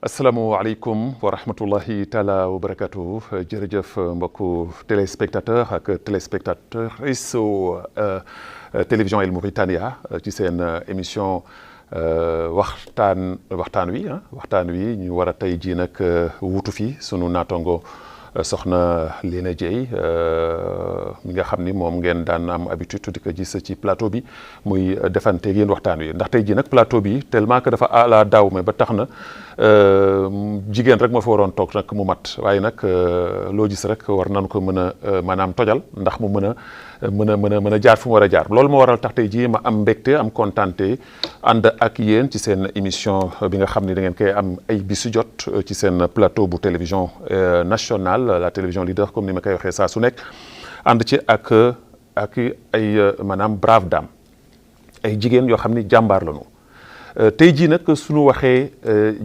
asalaamaaleykum wa rahmatullahi taala wa barakatu jërëjëf mbokku téléspectateur ak téléspectatrice su télévision El Mauritania ci seen émission waxtaan wi ñu war a tey jii nag wuutu fi sunu naatango soxna Léna Dieye mi nga xam ni moom ngeen daan am habitude di ko gis ci plateau bi muy defanteeg yéen waxtaan wi ndax tey jii nag plateau bi tellement que dafa ala daaw me ba tax na jigéen rek moo fa waroon toog nag mu mat waaye nag loo gis rek war nañu ko mën a maanaam tojal ndax mu mën a jaar fu mu war a jaar loolu moo waral tax tey jii ma am mbégte am kontaante ànd ak yéen ci seen émission bi nga xam ni da ngeen koy am ay bisu jot ci seen plateau bu télévision nationale la télévision leader comme ni ma koy waxee saa su nekk ànd ci ak ay maanaam brave dame ay jigéen yoo xam ni jàmbaar lañu tey jii nag suñu waxee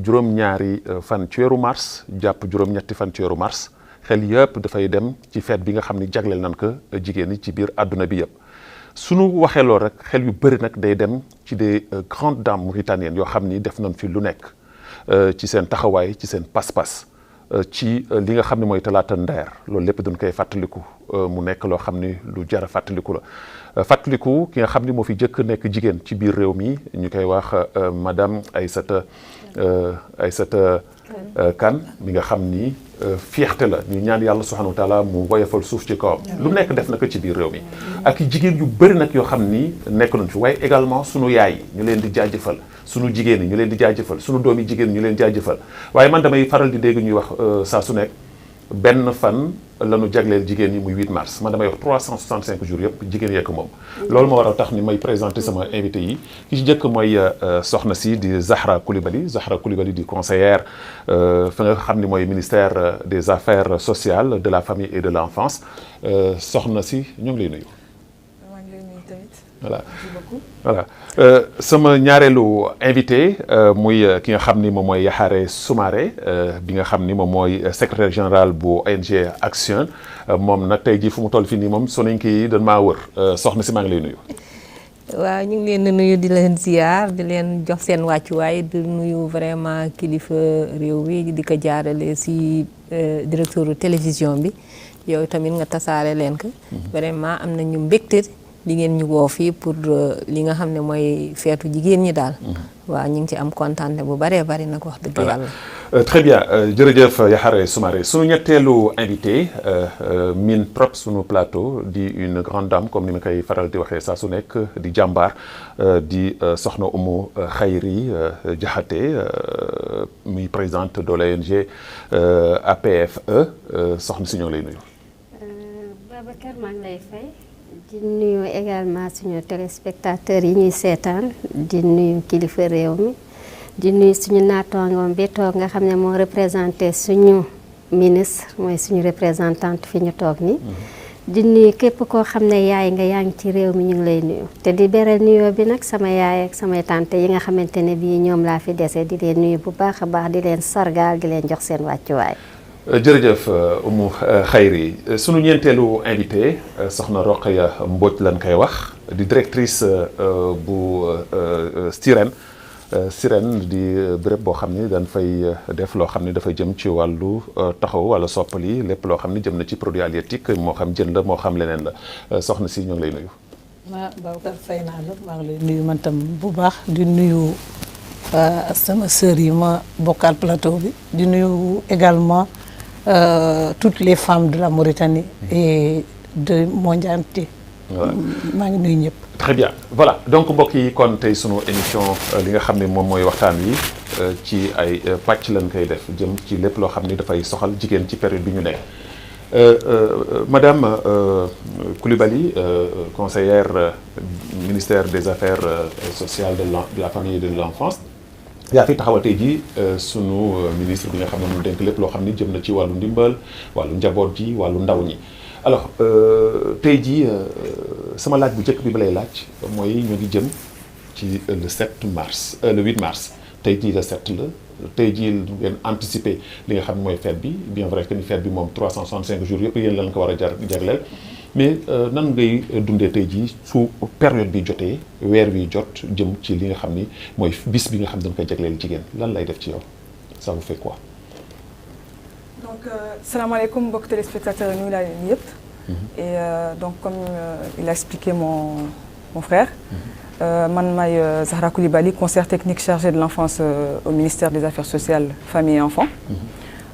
juróom-ñaari fan ci weeru mars jàpp juróom-ñetti fan ci weeru mars xel yëpp dafay dem ci fête bi nga xam ni jagleel nañ ko jigéen ñi ci biir àdduna bi yëpp suñu waxee loolu rek xel yu bëri nag day dem ci des grandes dames mauritaniennes yoo xam ni def nañ fi lu nekk ci seen taxawaay ci seen pas-pas ci li nga xam ne mooy talaata ndeer loolu lépp dañ koy fàttaliku mu nekk loo xam ni lu jar a fàttaliku la fàttaliku ki nga xam ni moo fi jëkk nekk jigéen ci biir réew mi ñu koy wax madame Aïssata Kane mi nga xam ni fierté la ñu ñaan yàlla subhanahu wa taala mu woyofal suuf ci kawam lu nekk def na ko ci biir réew mi ak jigéen yu bëri nag yoo xam ni nekk nañ fi waaye également sunu yaay yi ñu leen di jaajëfal sunu jigéen yi ñu leen di jaajëfal sunu doom yi jigéen ñu leen jaajëfal waaye man damay faral di dégg ñuy wax saa su nekk benn fan la ñu jagleel jigéen ñi muy 8 mars man damay wax 365 jours yëpp jigéen yee ko moom. loolu moo war a tax ni may présenter sama invité yi ki ci njëkk mooy soxna si di Zahra Coulibaly di conseillère fa nga xam ni mooy ministère des affaires sociales de la famille et de l'enfance soxna si ñoo ngi lay nuyu. voilà sama ñaareelu invité muy ki nga xam ni moom mooy Yaxare Soumaré bi nga xam ni moom mooy secrétaire général bu ONG Action moom nag tey jii fu mu toll fii nii moom soninke yi dañ maa wër soxna si maa ngi lay nuyu. waaw ñu ngi leen di nuyu di leen ziar di leen jox seen wàccuwaay di nuyu vraiment kilifa réew mi di ko jaarale si directeur télévision bi yow tamit nga tasaare leen ko. vraiment am nañu mbégte. li ngeen ñu woo fii pour li nga xam ne mooy feetu jigéen ñi daal. waaw ñu ngi ci am kontaan bu baree bari nag wax dëgg yàlla. très bien jërëjëf Yaxare Soumaré sunu ñetteelu invité min trop sunu plateau di une grande dame comme ni ma koy faral di waxee saa su nekk di jàmbaar di soxna Oumou Khayri Diakhaté muy présidente de l'ONG APFE soxna si ñoo lay nuyu. Babacar maa ngi lay fay. di nuyu également suñu téléspectateurs yi ñuy seetaan di nuyu kilifa réew mi di nuyu suñu naataangoom bi toog nga xam ne moo représenté suñu ministre mooy suñu représentante fi ñu toog ni di nuyu képp koo xam ne yaay nga yaa ngi ci réew mi ñu ngi lay nuyu te di beral nuyoo bi nag sama yaay ak samay tante yi nga xamante ne bii ñoom laa fi dese di leen nuyu bu baax a baax di leen sargaal di leen jox seen wàccuwaay. jërëjëf Oumou Khayri sunu ñeenteelu invité soxna Rokhaya Mbodj lañ koy wax di directrice bu Sirène di béréb boo xam ni dañ fay def loo xam ni dafa jëm ci wàllu taxaw wala soppali lépp loo xam ni jëm na ci produit halieutique moo xam jën la moo xam leneen la soxna si ñoo ngi lay nuyu. waaw Babacar fay naa la maa ngi lay nuyu man tam bu baax di nuyu sama sœur yi ma bokkal plateau bi di nuyu également. Toutes les femmes de la Mauritanie et de monde entier. maa ngi nuyu ñëpp. très bien voilà donc mbokk yi kon tey sunu émission li nga xam ne moom mooy waxtaan wi ci ay pàcc lañ koy def jëm ci lépp loo xam ni dafay soxal jigéen ci période bi ñu nekk madame Coulibaly conseillère ministère des affaires sociales de la famille et de l'enfance. yaa fi taxawal tey jii sunu ministre bi nga xam ne moom dénk lépp loo xam ni jëm na ci wàllu ndimbal wàllu njaboot ji wàllu ndaw ñi alors tey jii sama laaj bu njëkk bi ba lay laaj mooy ñu ngi jëm ci le 7 mars le 8 mars tey jii le 7 la tey jii ngeen anticiper li nga xam ne mooy fête bi bien vrai que ni fête bi moom 365 jours yëpp yéen lañ ko war a jagleel mais nan ngay dundee tey jii su période bi jotee weer wi jot jëm ci li nga xam ni mooy bis bi nga xam ne dañ koy jagleel jigéen lan lay def ci yow ça vous fait quoi? Donc, salaamaaleykum mbokk téléspectateurs yi ñu laa leen yëpp. Et donc comme il a expliqué mon frère, man maay Zahra Coulibaly, conseillère technique chargée de l'enfance au ministère des Affaires sociales, famille et enfants.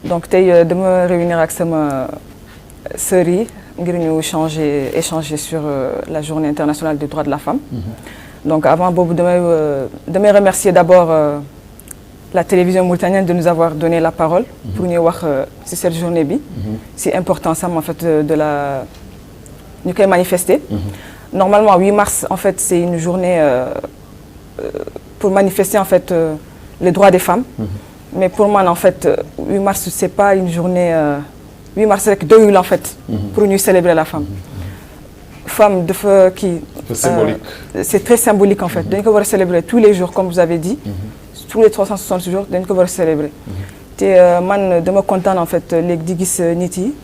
Donc tey dama réunir ak sama sœurs yi ngir ñu échanger sur la journée internationale des droits de la femme. Donc avant boobu damay remercier d'abord la télévision mauritanienne de nous avoir donné la parole pour ñu wax ci cette journée bi. C'est important ça en fait de la ñu koy manifester. Normalement 8 mars en fait c'est une journée pour manifester en fait les droits des femmes. Mais pour moi en fait 8 mars c'est pas une journée 8 mars rek doyul en fait pour ñu célébrer la femme. Femme dafa kii. Symbolique. C'est très symbolique en fait. Dañ ko war a célébrer tous les jours comme vous avez dit. Tous les 360 jours dañ ko war a célébrer. te man dama kontaan en fait léegi di gis nit yi.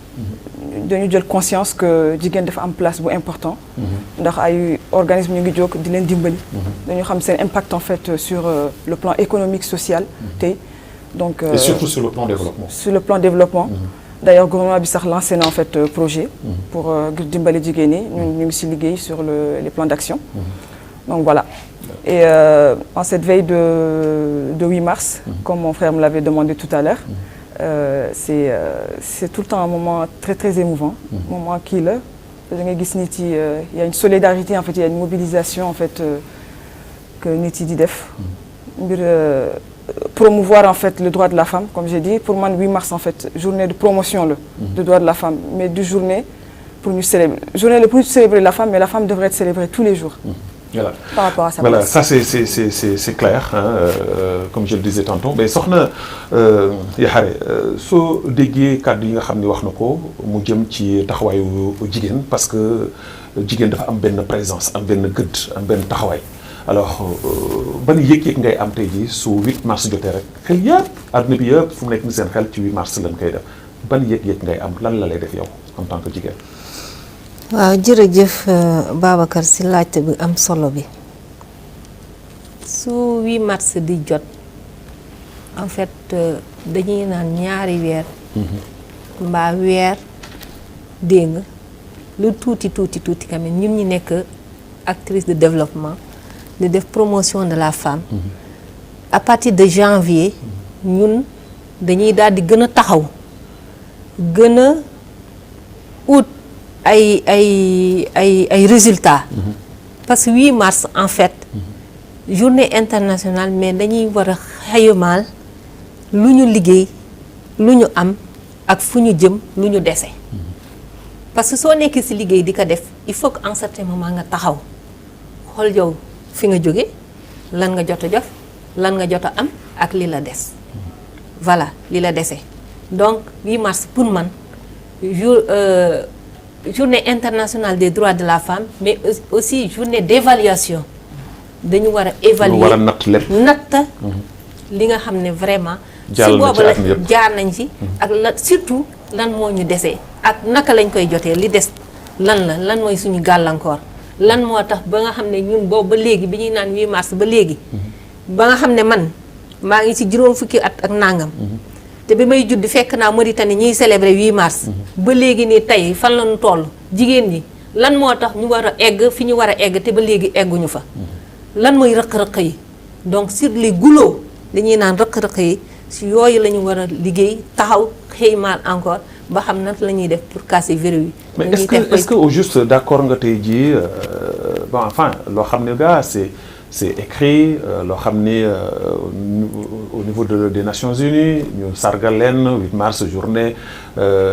dañu jël conscience que jigéen dafa am place bu important. ndax ay organismes ñu ngi jóg di leen dimbali. dañu xam seen impact en fait sur le plan économique social tey donc. Et surtout sur le plan développement. Sur le plan développement. D'ailleurs gouvernement bi sax lancé na en fait projet. pour dimbali jigéen ñi ñu ngi ci liggéey sur les plans d'action. Donc voilà. Et en cette veille de 8 mars, comme mon frère me l'avait demandé tout à l'heure, c'est tout le temps un moment très très émouvant. Moment kii la da ngay gis nit yi il y a une solidarité en fait, il y a une mobilisation en fait que nit yi di def ngir promouvoir en fait le droit de la femme comme j'ai dit pour moi 8 mars en fait journée de promotion la du droit de la femme mais du journée pour ñu célébrer journée la pour célébrer la femme mais la femme devrait être célébrée tous les jours. Voilà. Par rapport à ça. Voilà, ça c'est clair hein, comme je le disais tantôt mais soxna Yaxare soo déggee kàddu yi nga xam ni wax na ko mu jëm ci taxawaayu jigéen parce que jigéen dafa am benn présence am benn gëdd am benn taxawaay alors ban yëg-yëg ngay am tey jii su 8 mars jotee rek xel yëpp àdduna bi yëpp fu mu nekk ni seen xel ci 8 mars lañ koy def ban yëg-yëg ngay am lan la lay def yow en tant que jigéen. waaw jërëjëf Babacar si laajte bi am solo bi su 8 mars di jot en fait dañuy naan ñaari weer mbaa weer dégg nga lu tuuti quand même ñun ñi nekk actrice de développement de def promotion de la femme à partir de janvier ñun dañuy daal di gën a taxaw gën a ut ay résultats. Parce que 8 mars en fait journée internationale mais dañuy war a xaymaal lu ñu liggéey lu ñu am ak fu ñu jëm lu ñu dese. Parce que soo nekkee ci liggéey di ko def il faut que en certain moment nga taxaw xool yow fi nga jóge lan nga jot a def lan nga jot a am ak li la des. Voilà li la dese donc 8 mars pour man journée internationale des droits de la femme mais aussi journée d'évaluation dañu war a évaluer war a natt lépp natt li nga xam ne vraiment si jàll na boobu ci la at mi yëpp. jaar nañ ci ak la surtout lan moo ñu desee ak naka lañ koy jotee li des lan mooy suñu gàllankoor lan moo tax ba nga xam ne ñun boobu ba léegi bi ñuy naan 8 mars ba léegi ba nga xam ne man maa ngi ci juróom fukki at ak nangam te bi may judd fekk naa Mauritanie ñuy célébrer 8 mars ba léegi nii tey fan la ñu toll jigéen ñi lan moo tax ñu war a egg fi ñu war a egg te ba léegi egguñu fa lan mooy rëq-rëq yi donc sur les goulots li ñuy naan rëq-rëq yi si yooyu la ñu war a liggéey taxaw xëymaal encore ba xam nan la ñuy def pour casser verrou yi. mais est-ce que au juste d'accord nga tey jii bon enfin loo xam ne gars c'est écrit loo xam ni au niveau des Nations Unies ñu sargal leen 8 mars journée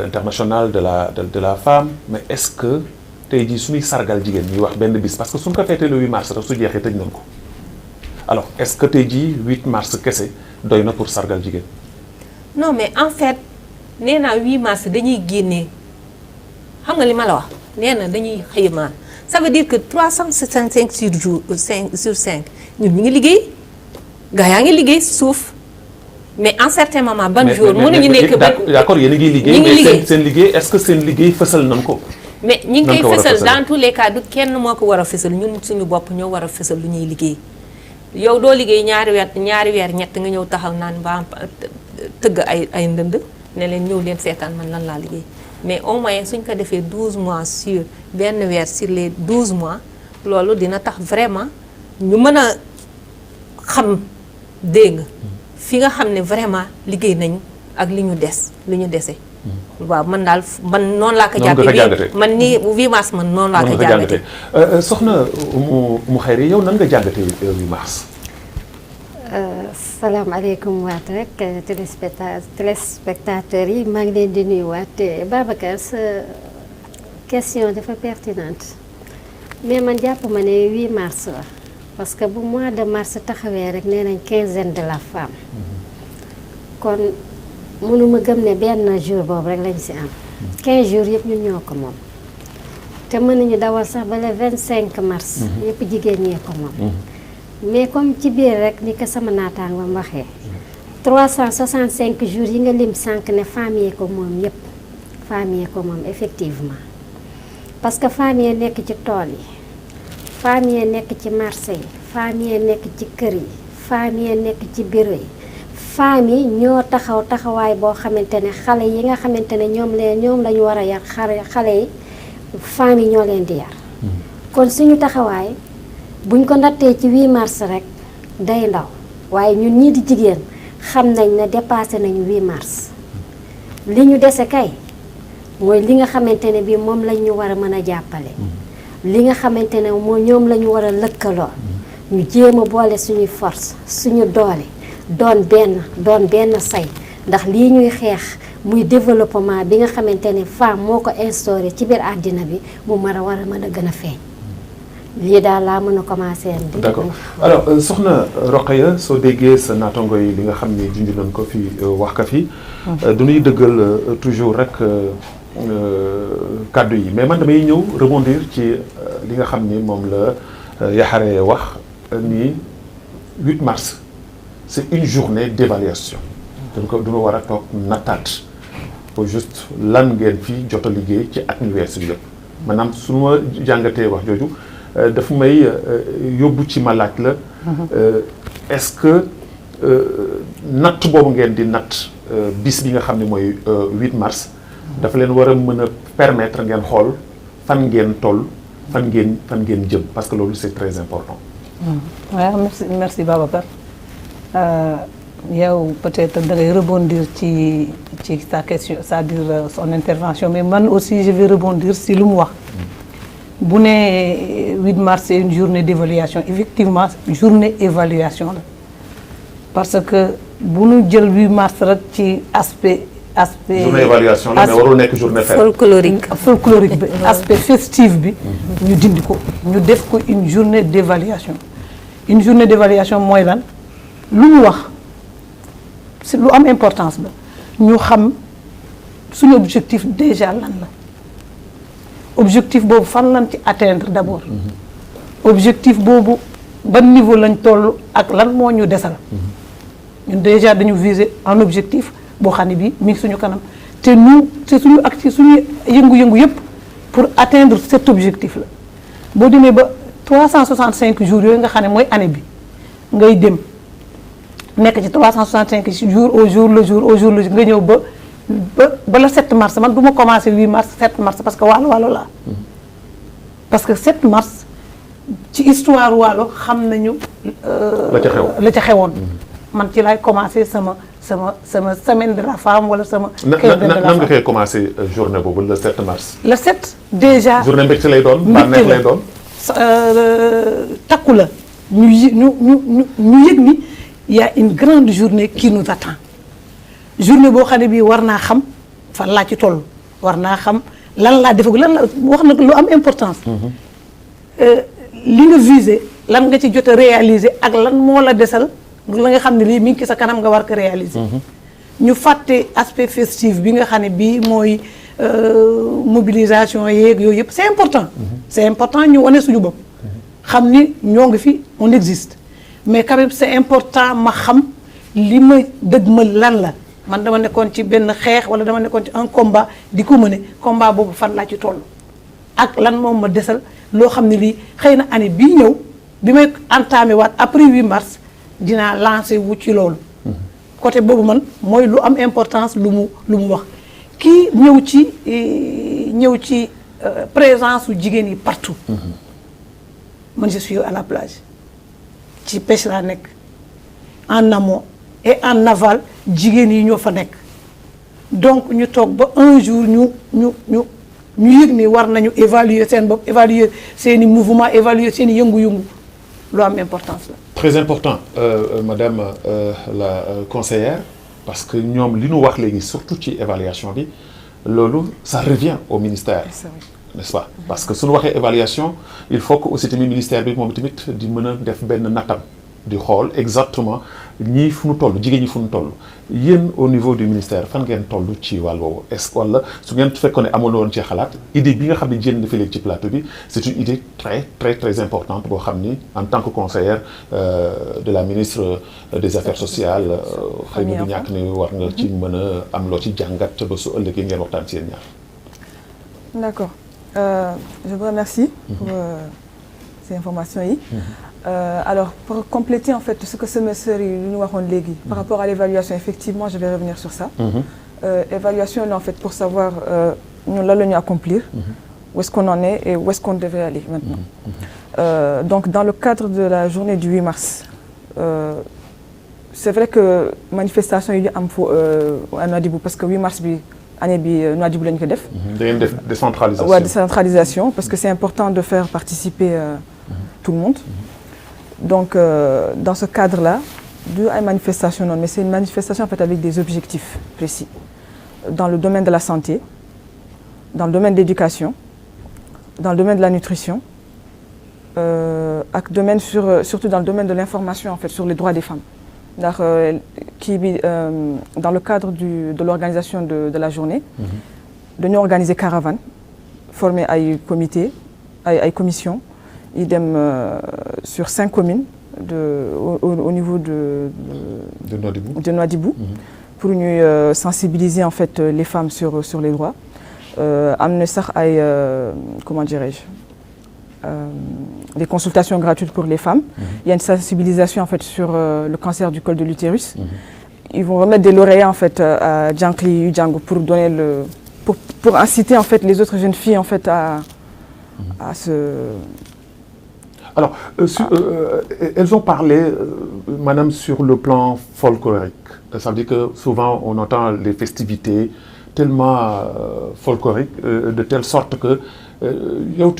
internationale de la femme mais est-ce que tey jii suñuy sargal jigéen ñuy wax benn bis parce que suñ ko feetee le 8 mars rek su jeexee tëj nañ ko alors est-ce que tey jii 8 mars kese doy na pour sargal jigéen. non mais en fait nee naa 8 mars dañuy génnee xam nga li ma la wax nee na dañuy xëymaan ça veut dire que 365 sur 5 ñun ñu ngi liggéey gaa yaa ngi liggéey suuf mais en certain moment ban jour mënuñu nekk d'accord yéen a ngi liggéey mais seen liggéey est-ce que seen liggéey fësal nañ ko. mais ñi ngi koy fësal dans tous les cas du kenn moo ko war a fësal ñun suñu bopp ñoo war a fësal lu ñuy liggéey yow doo liggéey ñaari weer ñett nga ñëw taxaw naan ba tëgg ay ndënd ne leen ñëw leen seetaan man lan laa liggéey mais au moins suñ ko defee 12 mois sur benn weer sur les 12 mois loolu dina tax vraiment ñu mën a xam dégg nga fi nga xam ne vraiment liggéey nañ ak li ñu dese waaw man daal man noonu laa ko jàppee man nii 8 mars man noonu laa ko jàngatee soxna mu xayri yow nan nga jàngatee 8 mars salaamaaleykum waat rek téléspectateurs yi maa ngi leen di nuyuwaat Babacar sa question dafa pertinente mais man jàpp ma ne 8 mars la parce que bu mois de mars taxawee rek nee nañ quinzaine de la femme kon mënuma gëm ne benn jour boobu rek lañ si am 15 jours yëpp ñun ñoo ko moom te mën nañu dawal sax ba le 25 mars yëpp jigéen ñee ko moom mais comme ci biir rek ni ko sama naataangoom waxee 365 jours yi nga lim sànq ne femme yee ko moom yëpp femme yee ko moom effectivement parce que femme yee nekk ci tool yi femme yee nekk ci marché yi femme yee nekk ci kër yi femme yee nekk ci bureau yi femme yi ñoo taxawaay boo xamante ne xale yi nga xamante ne ñoom la ñu war a yar xale yi femme yi ñoo leen di yar kon suñu taxawaay buñ ko nattee ci 8 mars rek day ndaw waaye ñun ñii di jigéen xam nañ ne dépassé nañu 8 mars li ñu dese kay mooy li nga xamante ne bii moom lañ ñu war a mën a jàppale li nga xamante ne ñoom la ñu war a lëkkaloo ñu jéem a boole suñuy force suñu doole doon benn say ndax lii ñuy xeex muy développement bi nga xamante ne femme moo ko instauré ci biir àddina bi mu war a mën a gën a feeñ lii daal laa mën a commencé indi. d'accord alors soxna Rokhaya soo déggee sa naatango yi li nga xam ne junj nañ ko fi wax ka fi. du ñuy dëggal toujours rek kàddu yi mais man damay ñëw rebondir ci li nga xam ni moom la Yaxare wax ni 8 mars c'est une journée d'évaluation. dañ ko duna war a toog nattaat pour juste lan ngeen fi jot a liggéey ci at mi weesu yëpp maanaam su ma jàngatee wax jooju. dafa may yóbbu ci ma laaj la est-ce que natt boobu ngeen di natt bis bi nga xam ne mooy 8 mars dafa leen war a mën a permettre ngeen xool fan ngeen toll fan ngeen jëm parce que loolu c'est très important. waaw merci Babacar yow peut-être da ngay rebondir ci sa question c'est-à-dire son intervention mais man aussi je vais rebondir si lu mu wax. bu ne 8 mars c'est une journée d'évaluation effectivement journée évaluation la parce que bu ñu jël 8 mars rek ci aspect. journée évaluation la mais warul nekk journée fête. folklorique bi aspect festif bi. ñu dindi ko ñu def ko une journée d'évaluation. une journée d'évaluation mooy lan lu mu wax c'est lu am importance la ñu xam suñu objectif déjà lan la. objectif boobu fan lañ ci atteindre d'abord objectif boobu ban niveau lañ toll ak lan moo ñu desal ñun déjà dañu viser un objectif boo xam ne bii mi ngi suñu kanam te ñu te suñu acti suñu yëngu-yëngu yëpp pour atteindre cet objectif la boo demee ba 365 jours yooyu nga xam ne mooy année bi ngay dem nekk ci 365 jours au jour le jour nga ñëw ba le 7 mars man du ma commencer 8 mars 7 mars parce que waalo la parce que 7 mars ci histoire waalo xam nañu la ca xewoon man ci laay commencer sama semaine de la femme wala sama xew de la femme nan nga koy commencer journée boobu le 7 mars le 7 déjà journée mbégte lay doon bànneex lay doon takku la ñu yëg ni il y a une grande journée qui nous attend journée boo xam ne bii war naa xam fan laa ci toll war naa xam lan laa defagul lan la wax nag lu am importance. li nga visé lan nga ci jot a réaliser ak lan moo la desal la nga xam ne lii mi ngi ci sa kanam nga war ko réaliser. ñu fàtte aspect festif bi nga xam ne bii mooy mobilisation yeeg yooyu yëpp c'est important. c'est important ñu wane suñu bopp. xam ni ñoo ngi fi on existe mais quand même c'est important ma xam li ma dëgg ma lan la. man dama nekkoon ci benn xeex wala dama nekkoon ci un combat di ko mëne combat boobu fan laa ci toll ak lan moom ma desal loo xam ne lii xëy na année bii ñëw bi may entamé waat après 8 mars dinaa lancé wu ci loolu côté boobu man mooy lu am importance lu mu wax kii ñëw ci présence su jigéen yi partout. man je suis à la plage ci pêche laa nekk en amont et en aval jigéen yi ñoo fa nekk donc ñu toog ba un jour ñu yëg ni war nañu évaluer seen bopp évaluer seeni mouvement évaluer seeni yëngu-yëngu lu am importance la. Très important madame la conseillère parce que ñoom li ñu wax léegi surtout ci évaluation bi loolu ça revient au ministère. N'est-ce pas parce que suñu waxee évaluation il faut que aussi tamit ministère bi moom tamit di mën a def benn nattam di xool exactement ñii fu ñu toll jigéen ñi fu ñu toll yéen au niveau du ministère fan ngeen toll ci wàll woowu est-ce que wala su ngeen fekkoon ne amoon woon ci xalaat idée bi nga xam ne jéem na fi léegi ci plateau bi c'est une idée très importante boo xam ni en tant que conseillère de la ministre des affaires sociales xëy na du ñàkk ni war nga ci mën a am loo ci jàngat ba su ëllëgee ngeen waxtaan ci yéen ñaar. D'accord. Je vous remercie pour ces informations. Alors, pour compléter en fait ce que ce monsieur nous a dit par rapport à l'évaluation, effectivement, je vais revenir sur ça. Évaluation, en fait, pour savoir nous l'allons accomplir, où est-ce qu'on en est et où est-ce qu'on devrait aller maintenant. Donc, dans le cadre de la journée du 8 mars, c'est vrai que manifestation il y a un peu à Nouadhibou parce que 8 mars année bi Nouadhibou lañ ko def. da ngeen def décentralisation. Ouais, décentralisation parce que c'est important de faire participer tout le monde. Donc dans ce cadre-là, du ay manifestation non mais c'est une manifestation en fait avec des objectifs précis dans le domaine de la santé, dans le domaine de l'éducation, dans le domaine de la nutrition, ak domaine surtout dans le domaine de l'information en fait sur les droits des femmes. ndax kii bi dans le cadre de l'organisation de la journée dañoo organiser caravane former ay comité ay commission yi dem sur 5 communes au niveau de Nouadhibou pour ñuy sensibiliser en fait les femmes sur les droits am na sax ay comment dirais-je des consultations gratuites pour les femmes. Il y a une sensibilisation en fait sur le cancer du col de l'utérus. Ils vont remettre des lauréats en fait à Djankli Django pour donner pour inciter en fait les autres jeunes filles en fait à se. Alors elles ont parlé madame sur le plan folklorique. Ça veut dire que souvent on entend les festivités tellement folkloriques de telle sorte que yow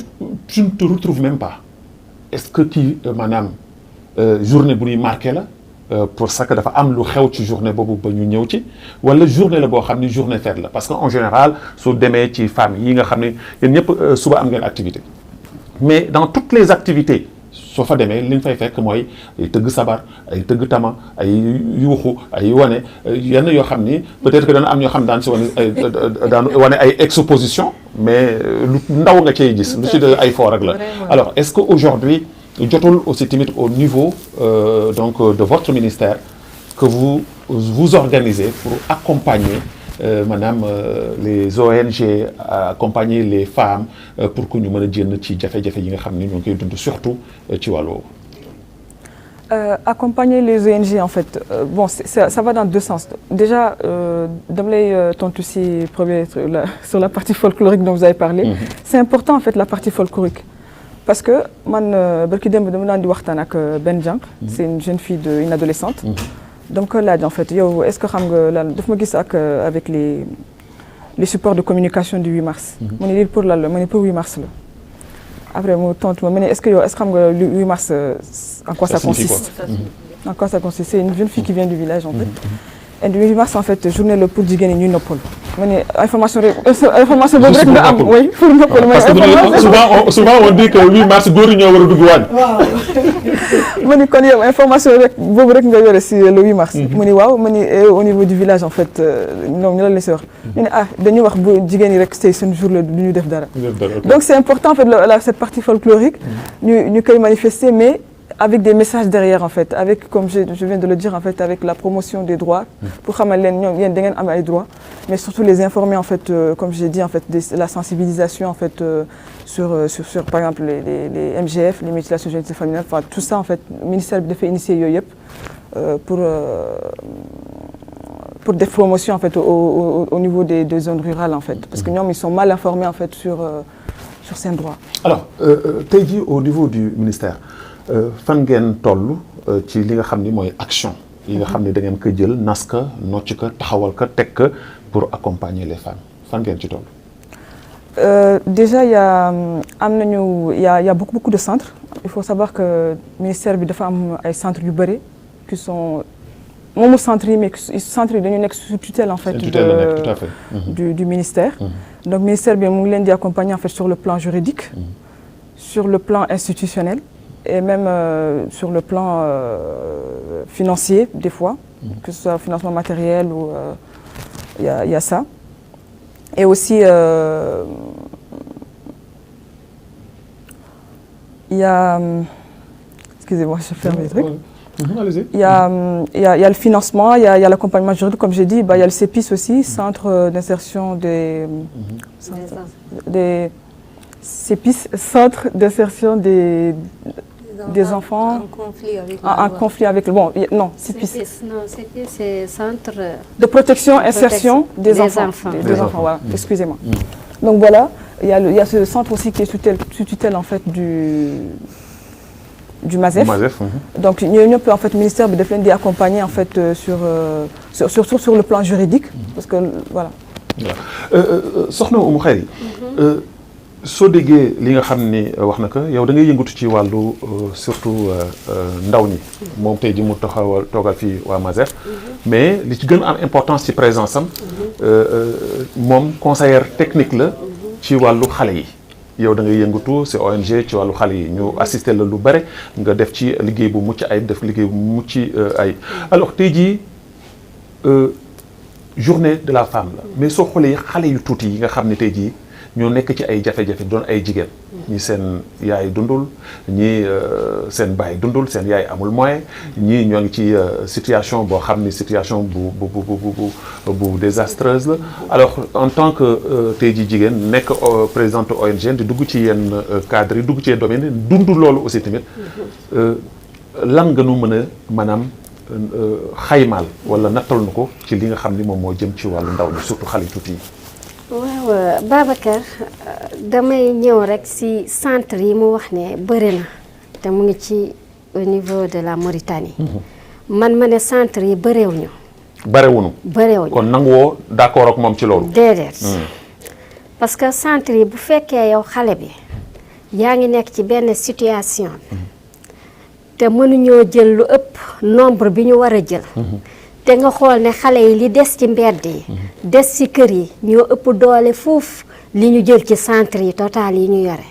tu ne te retrouves même pas. Est-ce que kii maanaam journée bu ñuy marqué la pour ça que dafa am lu xew ci journée boobu ba ñu ñëw ci wala journée la boo xam ni journée fête la parce que en général soo demee ci famille yi nga xam ne yéen ñëpp suba am ngeen activité mais dans toutes les activités soo fa demee li ñu fay fekk mooy ay tëgg sabar ay tëgg tama ay yuuxu ay wane yenn yoo xam ni peut-être que dana am ñoo xam daan si wane daan wane ay exposition mais lu ndaw nga cay gis lu ci de ay fort rek la alors est-ce que aujourd'hui jotul aussi tamit au niveau donc de votre ministère que vous organisez pour accompagner madame les ONG accompagner les femmes pour que ñu mën a jénn ci jafe-jafe yi nga xam ni ñoo ngi koy dund surtout ci wàll woowu. Accompagner les ONG en fait bon ça va dans deux sens déjà dama lay tontu si premier sur la partie folklorique dont vous avez parlé. C'est important en fait la partie folklorique parce que man barki démb dama daan di waxtaan ak benn jànq. C'est une jeune fille une adolescente. Donc laaj en fait yow est-ce que xam nga lan daf ma gis ak avec les supports de communication du 8 mars. mu ne lii pour lan la ma ne pour 8 mars la. Après mu tontu ma ne est-ce que xam nga le 8 mars en quoi ça consiste. En quoi ça consiste c'est une jeune fille qui vient du village en fait. Et le 8 mars en fait journée la pour jigéen ñi ñuy noppal. ma ne information boobu rek nga am oui pour noppal. parce que souvent on dit que 8 mars góor ñi ñoo war a dugg waañ. ma ni kon yow information rek boobu rek nga yore si le 8 mars. mu ni waaw ma ni au niveau du village en fait ñoom ñu la si wax. ñu ne dañuy wax bu jigéen ñi rek c'est seen jour la du ñu def dara. Donc c'est important en fait cette partie folklorique. ñu koy manifester mais. Avec des messages derrière en fait avec comme je viens de le dire en fait avec la promotion des droits pour xamal leen ñoom yéen da ngeen am ay droits mais surtout les informer en fait comme j'ai dit en fait la sensibilisation en fait sur par exemple les MGF les mutilations génitales féminines enfin tout ça en fait ministère bi dafay initier yooyu yëpp pour pour des promotions en fait au niveau des zones rurales en fait, parce que ñoom ils sont mal informés en fait sur seen droit. Alors tey jii au niveau du ministère fan ngeen toll ci li nga xam ni mooy action yi nga xam ni da ngeen ko jël nas ko nocc ko taxawal ko teg ko pour accompagner les femmes fan ngeen ci toll. Déjà il y a beaucoup de centres. Il faut savoir que ministère bi dafa am ay centres yu bëri qui sont moomu centres yi mais centres yi dañu nekk sous tutelle en fait tout à fait. du ministère. Donc ministère bi mu ngi leen di accompagner en fait sur le plan juridique, sur le plan institutionnel et même sur le plan financier des fois, que ce soit financement matériel ou il y a ça. Et aussi il y a excusez-moi, je ferme les trucs. Il y a le financement, il y a l'accompagnement juridique, comme j'ai dit, il y a le CEPIS aussi, Centre d'insertion des CEPIS, Centre d'insertion des enfants en conflit avec bon non CEPIS. Non, CEPIS c'est Centre de protection insertion des enfants. Des enfants, voilà. Excusez-moi. Donc voilà, il y a ce centre aussi qui est sous tutelle en fait du MASEF. Donc ñoo peut en fait ministère bi daf leen di accompagner en fait sur le plan juridique parce que voilà. Soxna Oumou Khayri soo déggee li nga xam ni wax na ko yow da ngay yëngatu ci wàllu surtout ndaw ñi moom tey ji mu toogal fii waa MASEF mais li ci gën a am importance ci présence am moom conseillère technique la ci wàllu xale yi. yow da ngay yëngatu ci ONG ci wàllu xale yi ñu assister la lu bare nga def ci liggéey bu mucc ayib def liggéey bu mucc ayib alors tey jii journée de la femme la mais soo xoolee xale yu tuuti yi nga xam ne tey jii ñoo nekk ci ay jafe-jafe doon ay jigéen ñi seen yaay dundul ñii seen baay dundul seen yaay amul moyen ñii ñoo ngi ci situation boo xam ni situation bu désastreuse la alors en tant que tey jii jigéen nekk présidente ONG di dugg ci yenn cadre yi dugg ci yenn domaine dund loolu aussi tamit lan nga nu mën a maanaam xaymaal wala nattal na ko ci li nga xam ni moom moo jëm ci wàllu ndaw ñi surtout xale yu tuuti yi. waaw Babacar damay ñëw rek ci centre yi mu wax ne bëri na te mu ngi ci au niveau de la Mauritanie. man ma ne centre yi bëreewuñu. bëreewuñu kon nanguwoo d'accord ak moom ci loolu. déedéet. parce que centre yi bu fekkee yow xale bi yaa ngi nekk ci benn situation te mënuñoo jël lu ëpp nombre bi ñu war a jël. te nga xool ne xale yi li des ci mbedd yi des ci kër yi ñoo ëpp doole foofu li ñu jël ci centre yi total yi ñu yore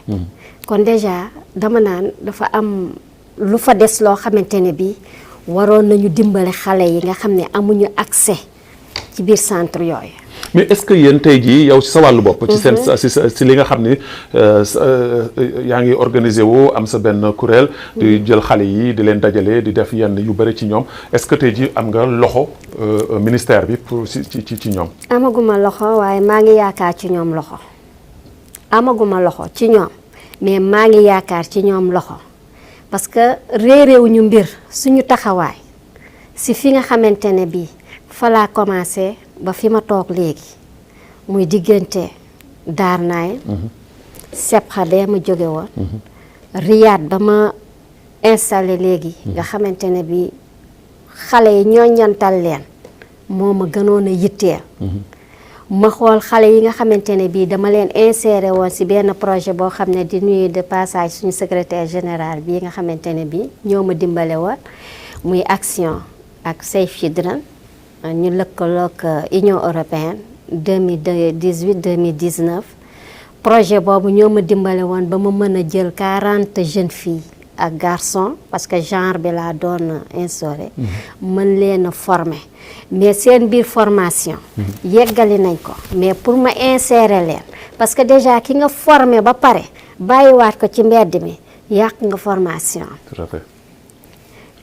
kon déjà dama naan dafa am lu fa des loo xamante ne bi waroon nañu dimbale xale yi nga xam ne amuñu accès ci biir centre yooyu. mais est-ce que yéen tey jii yow ci sa wàllu bopp. ci seen ci li nga xam ni yaa ngi organisé woo am sa benn kuréel. di jël xale yi di leen dajale di def yenn yu bëri ci ñoom est-ce que tey jii am nga loxo ministère bi pour ci ñoom. amaguma loxo waaye maa ngi yaakaar ci ñoom loxo amaguma loxo ci ñoom mais maa ngi yaakaar ci ñoom loxo parce que réeréewuñu mbir suñu taxawaay si fi nga xamante ne bii fa laa commencé. ba fi ma toog léegi muy diggante Darnaay Sepxa bee ma jóge woon Riyad ba ma installé léegi nga xamante ne bi xale yi ñooñantal leen moo ma gënoon a yitteel ma xool xale yi nga xamante ne bii dama leen inséré woon ci benn projet boo xam ne di nuyu de passage suñu secrétaire général bii nga xamante ne bii ñoo ma dimbale woon muy Action ak Save Children ñu lëkkaloog Union européenne 2018-2019 projet boobu ñoo ma dimbale woon ba ma mën a jël 40 jeunes filles ak garçons parce que genre bi laa doon instauré mën leen a former mais seen biir formation yeggali nañ ko mais pour ma insérer leen parce que déjà ki nga formé ba pare bàyyiwaat ko ci mbedd mi yàq nga formation. Tout à fait.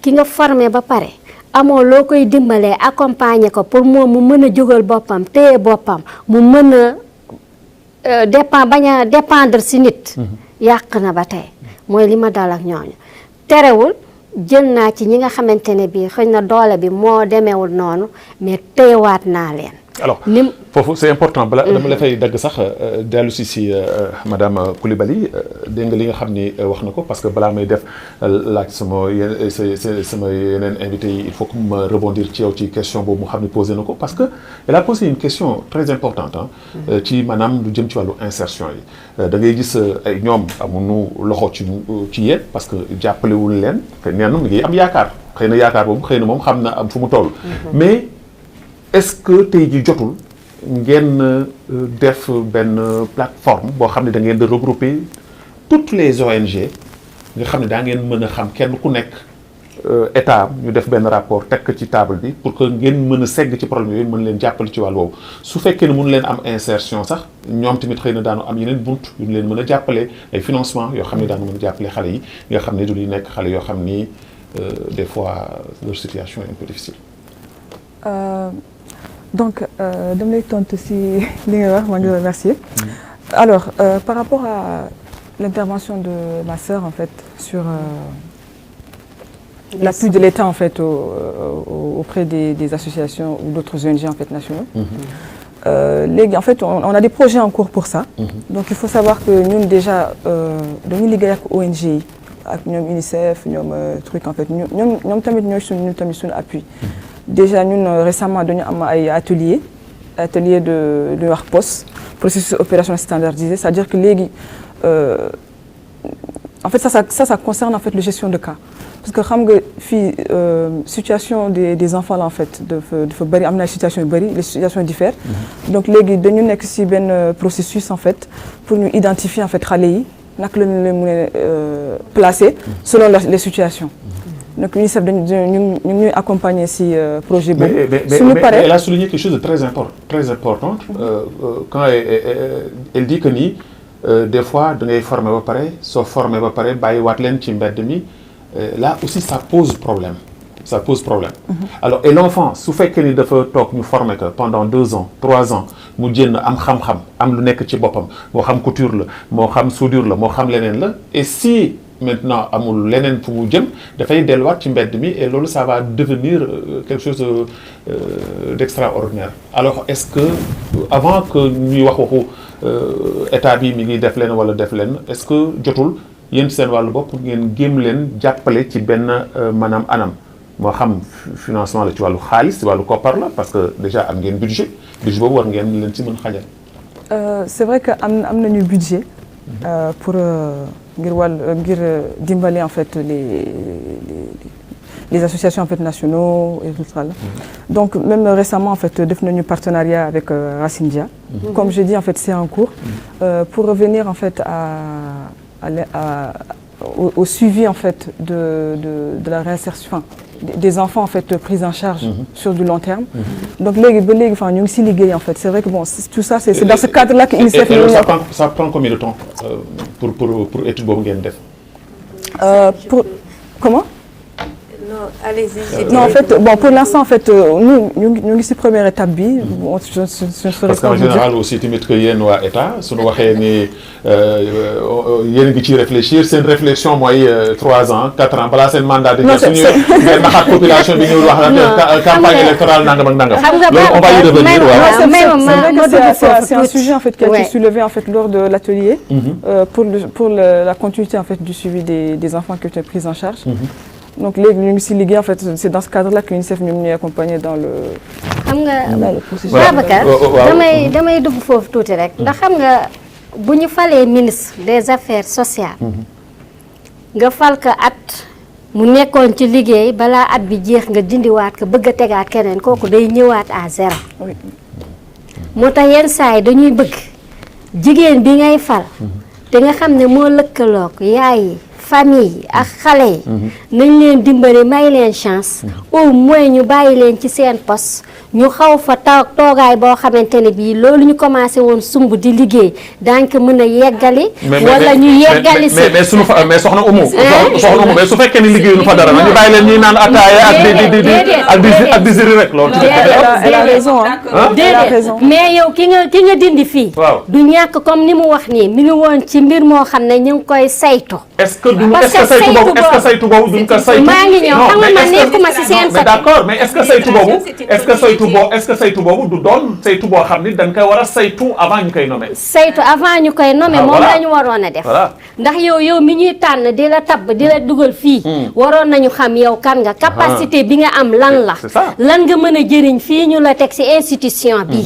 ki nga formé ba pare amoo loo koy dimbalee accompagner ko pour moom mu mën a jógal boppam téye boppam mu mën a bañ a dépendre si nit. yàq na ba tey mooy li ma dal ak ñooñu terewul jël naa ci ñi nga xamante ne bii xëy na doole bi moo demeewul noonu mais téyewaat naa leen. alors foofu c'est important bala dama la fay dagg sax dellu si madame Coulibaly dégg nga li nga xam ni wax na ko parce que balaa may def laaj sama yeneen invité yi il faut que ma rebondir ci yow ci question boobu mu xam ne posé na ko parce que elle a posé une question très importante ci maanaam lu jëm ci wàllu insertion yi da ngay gis ay ñoom amuñu loxo ci yéen parce que jàppalewul leen xëy na mi ngi am yaakaar xëy na yaakaar boobu xëy na moom xam na am fu mu toll mais est-ce que tey ji jotul ngeen def benn plateforme boo xam ne da ngeen di regrouper toutes les ONG nga xam ne daa ngeen mën a xam kenn ku nekk état ñu def benn rapport teg ko ci table bi pour que ngeen mën a segg ci problème yooyu mën leen jàppale ci wàll boobu su fekkee ne mënu leen am insertion sax ñoom tamit xëy na daanu am yeneen bunt yu ñu leen mën a jàppale ay financement yoo xam ne daanu mën a jàppale xale yi nga xam ne du ñuy nekk xale yoo xam ni des fois leur situation est un peu difficile. Donc, dama lay tontu si li nga wax maa ngi remercier. Alors, par rapport à l'intervention de ma sœur en fait sur l'appui de l'État en fait auprès des associations ou d'autres ONG en fait nationaux. Léegi en fait on a des projets en cours pour ça. Donc il faut savoir que ñun déjà dañuy liggéey ak ONG yi ak ñoom UNICEF ñoom truc en fait ñoom tamit ñooy suñu appui. Déjà ñun récemment dañu am ay atelier de wax POS processus opérationnel standardisé, c'est-à-dire que léegi en fait ça concerne en fait la gestion de cas parce que xam nga fii situation des enfants là en fait dafa bëri am na ay situations yu bëri les situations diffèrent. Donc léegi dañu nekk ci benn processus en fait pour ñu identifier en fait xale yi naka la ñu leen mën a placer selon les situations. Donc UNICEF ñu ngi accompagner ci projet boobu. Mais elle a souligné quelque chose de très important quand elle dit que ni des fois da ngay former ba pare soo former ba pare bàyyiwaat leen ci mbedd mi là aussi ça pose problème. Alors et l'enfant su fekkee ni dafa toog ñu former ko pendant 2 ans 3 ans mu jénn am xam-xam am lu nekk ci boppam moo xam couture la moo xam soudure la moo xam leneen la et si maintenant amul leneen fu mu jëm dafay delluwaat ci mbedd mi et loolu ça va devenir quelque chose d'extraordinaire. Alors est-ce que avant que ñuy waxu état bi mi ngi def leen wala def leen est-ce que jotul yéen seen wàllu bopp ngeen géem leen jàppale ci benn maanaam anam moo xam financement la ci wàllu xaalis ci wàllu koppar la parce que déjà am ngeen budget boobu war ngeen leen ci mën xajal. C'est vrai que am nañu budget pour ngir dimbali en fait les associations en fait nationaux et tout ça là. Donc même récemment en fait def nañu partenariat avec Racine Dia. Comme je dis en fait c'est en cours pour revenir en fait au suivi en fait de la réinsertion des enfants en fait pris en charge sur du long terme. Donc léegi ba léegi enfin ñu ngi ci liggéey en fait c'est vrai que bon tout ça c'est dans ce cadre-là que UNICEF ça prend combien de temps pour étude boobu ngeen def. Pour comment? Non, allez-y. Non, en fait, bon, pour l'instant, en fait, nous ngi ci première étape bi. Bon, je parce qu'en général aussi tamit que yéen waa état suñu waxee ni yéen ngi ciy réfléchir seen réflexion mooy 3 ans 4 ans balaa seen mandat di jeex suñu ngeen naxaat population bi ñu wax campagne électorale nangam ak nangam. loolu on va y revenir waaw. C'est un sujet en fait qui a été soulevé en fait lors de l'atelier pour la continuité en fait du suivi des enfants qui ont été pris en charge. Donc léegi ñu ngi ci liggéey en fait c'est dans ce cadre-là que UNICEF ñoom ñuy accompagner dans le. xam nga Babacar damay dugg foofu tuuti rek ndax xam nga bu ñu falee ministre des affaires sociales. nga fal ko at mu nekkoon ci liggéey balaa at bi jeex nga dindiwaat ko bëgg a tegaat keneen kooku day ñëwaat à 0. moo tax yenn saa yi dañuy bëgg jigéen bi ngay fal. te nga xam ne moo lëkkaloog yaay yi. famille ak xale yi nañ leen dimbali may leen chance au moins ñu bàyyi leen ci seen poste ñu xaw fa toogaay boo xamante ne bii loolu ñu commencé woon sumb di liggéey daañ ko mën a yeggali. wala ñu yeggali si mais sunu fa mais soxna Oumou. soxna Oumou mais su fekkee ni liggéeyuñu fa dara ñu bàyyi leen ñuy naan ataaya ak di ziri rek loolu. Elle a raison déedéet mais yow ki nga dindi fii. waaw du ñàkk comme ni mu wax nii mi ngi woon ci mbir moo xam ne ñu ngi koy saytu. est-ce que saytu boobu duñ ko saytu. maa ngi ñëw xam nga man nekkuma si seen mais d'accord mais est-ce que saytu boobu du doon saytu boo xam ni dañ koy war a saytu avant ñu koy nommer. saytu avant ñu koy nommer moom la ñu waroon a def. ndax yow mi ñuy tànn di la tabb di la dugal fii. waroon nañu xam yow kan nga capacité bi nga am lan la. lan nga mën a jëriñ fii ñu la teg si institution bi.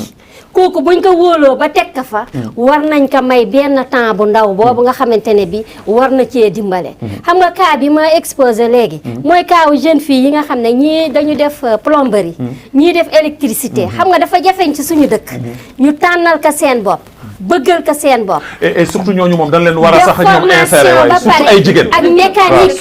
kooku buñ ko wóoloo ba teg ka fa war nañ ko may benn temps bu ndaw boobu nga xamante ne bi war na cee dimbale xam nga cas bi ma exposé léegi mooy cas wu jeune fille yi nga xam ne ñii dañu def plomberie ñii def électricité xam nga dafa jafeñ ci suñu dëkk ñu tànnal ko seen bopp bëggal ko seen bopp et surtout ñooñu moom dañ leen war a sax ñoom insérer waaye surtout ay jigéen ak mécanique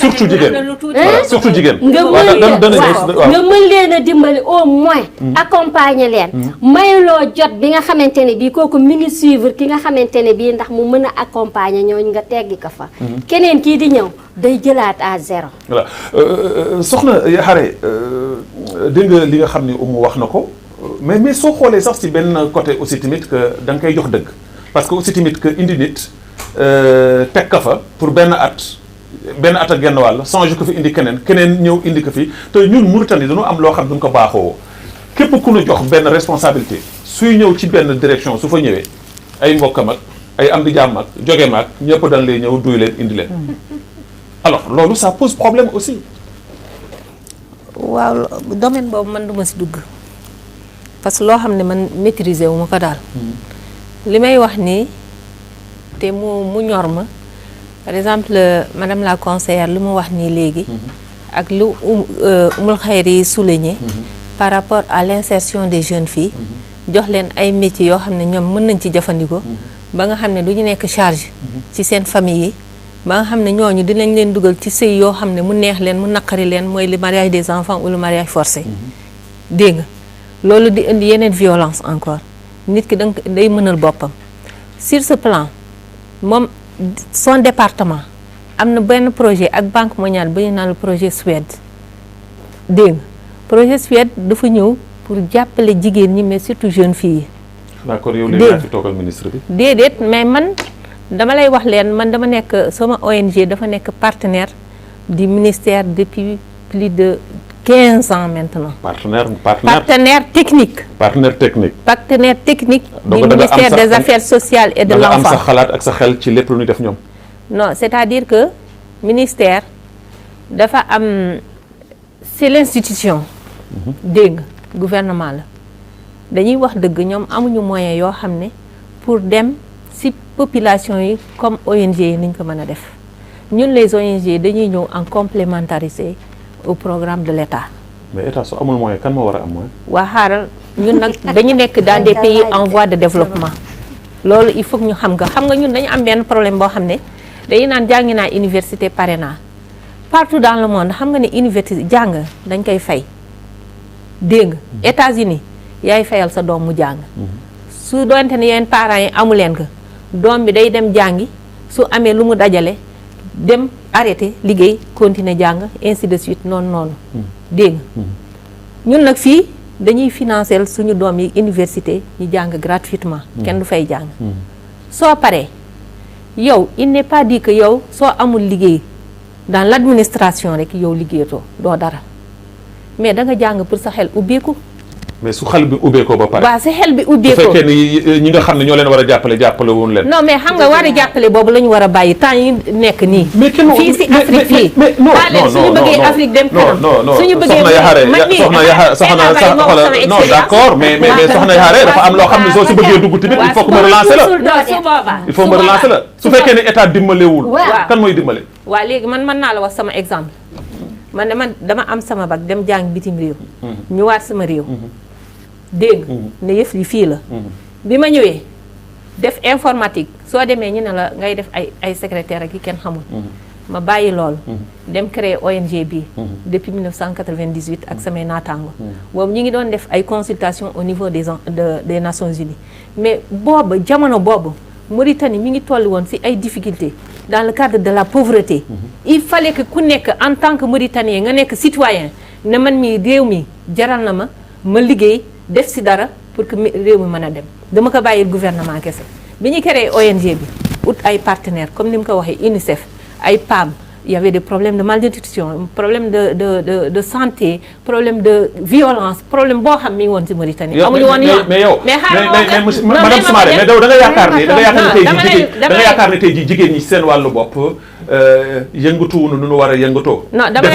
surtout jigéen nga mën leen a dimbali au moins accompagner leen mayuloo jot bi nga xamante ne bii kooku mi ngi suivre ki nga xamante ne bii ndax mu mën a accompagner ñooñu nga teggi ko fa keneen kii di ñëw day jëlaat à zéro. voilà soxna Yaxare dégg nga li nga xam ni Oumou wax na ko mais soo xoolee sax si benn côté aussi tamit que da nga koy jox dëgg parce que aussi tamit que indi nit teg ka fa pour benn at ak genn wàll changé ko fi indi keneen ñëw indi ko fi te ñun Mauritanie dañoo am loo xam duñ ko baaxoo képp ku ñu jox benn responsabilité suy ñëw ci benn direction su fa ñëwee ay mbokkam ak ay am di jàmm ak jóge ma ak ñëpp dañ lay ñëw duy leen indi leen alors loolu ça pose problème aussi. waaw domaine boobu man du ma si dugg parce que loo xam ne man maîtriser wu ma ko daal. li may wax nii te mu ñor ma par exemple madame la conseillère li mu wax nii léegi. ak lu Oumul Khayri souligné. par rapport à l'insertion des jeunes filles. jox leen ay métiers yoo xam ne ñoom mën nañ ci jëfandikoo. ba nga xam ne du ñu nekk charge. ci seen famille yi. ba nga xam ne ñooñu dinañ leen dugal ci sëy yoo xam ne mu neex leen mu naqari leen mooy le mariage des enfants ou le mariage forcé. dégg nga loolu di indi yeneen violence encore nit ki danga day mënal boppam. sur ce plan moom son département am na benn projet ak Banque mondiale bu ñu naan le projet Suède dégg nga projet Suède dafa ñëw pour jàppale jigéen ñi mais surtout jeunes filles yi. d'accord yow léegi yaa fi toogal ministre bi. déedéet mais man. dama lay wax leen man dama nekk sama ONG dafa nekk partenaire du ministère depuis plus de 15 ans maintenant. partenaire technique. partenaire technique. du ministère des affaires sociales et de l'enfant. am sa xalaat ak sa xel ci lépp lu ñu def ñoom. non c'est-à-dire que ministère dafa am c'est l'institution. dégg nga gouvernement la dañuy wax dëgg ñoom amuñu moyen yoo xam ne pour dem. si population yi comme ONG yi niñ ko mën a def ñun les ONG dañuy ñëw en complémentarité au programme de l'État. mais État su amul moyen kan moo war a am moyen. waa xaaral ñun nag dañu nekk dans des pays en voie de développement loolu il faut que ñu xam nga ñun dañu am benn problème boo xam ne dañu naan jàngi naa université pare naa partout dans le monde xam nga ne université jàng dañ koy fay dégg nga États-Unis yaay fayal sa doom mu jàng su doonte ne yeen parents yi amu leen ko doom bi day dem jàngi su amee lu mu dajale dem arrêté liggéey continuer jàng ainsi de suite noonu dégg nga ñun nag fii dañuy financer suñu doom yi université ñu jàng gratuitement kenn du fay jàng soo paree yow il n'est pas dit que yow soo amul liggéey dans l'administration rek yow liggéeyatoo doo dara mais da nga jàng pour sa xel ubbeeku. mais su xel bi ubbeekoo ba pare. waaw sa xel bi ubbeekoo su fekkee ni ñi nga xam ne ñoo leen war a jàppale woon leen. non mais xam nga war a jàppale boobu la ñu war a bàyyi temps yi nekk nii. mais kenn fii si Afrique fii. non suñu bëggee Afrique dem kanam. suñu bëggee soxna Yaxare non d'accord mais soxna Yaxare dafa am loo xam ne soo si bëggee dugg tamit il faut que ma relancer la. il faut ma relancer la su fekkee ne état dimbalewul. kan mooy dimbale. waaw léegi man mën naa la wax sama exemple man dama am sama bac dem jàng bitim réew. ñëwaat sama réew. dégg ne yëf yi fii la bi ma ñëwee def informatique soo demee ñu ne la ngay def ay secrétaire ak yi kenn xamul ma bàyyi loolu dem créer ONG bi depuis 1998 ak samay naataango boobu ñi ngi doon def ay consultations au niveau des Nations Unies mais booba jamono boobu Mauritanie mi ngi toll woon ci ay difficultés dans le cadre de la pauvreté il fallait que ku nekk en tant que Mauritanien nga nekk citoyen ne man mii réew mi jaral na ma liggéey def ci dara pour que réew mi mën a dem dama ko bàyyil gouvernement kese bi ñu créé ONG bi ut ay partenaires comme ni mu ko waxee UNICEF ay PAM il y avait des problèmes de malnutrition problème de santé problème de violence problème boo xam mi ngi woon ci Mauritanie. amuñu woon yoon mais yow mais madame Soumaré mais da nga yaakaar ne tey jii jigéen ñi seen wàllu bopp yëngatuwunu nu nu war a yëngatoo. non dama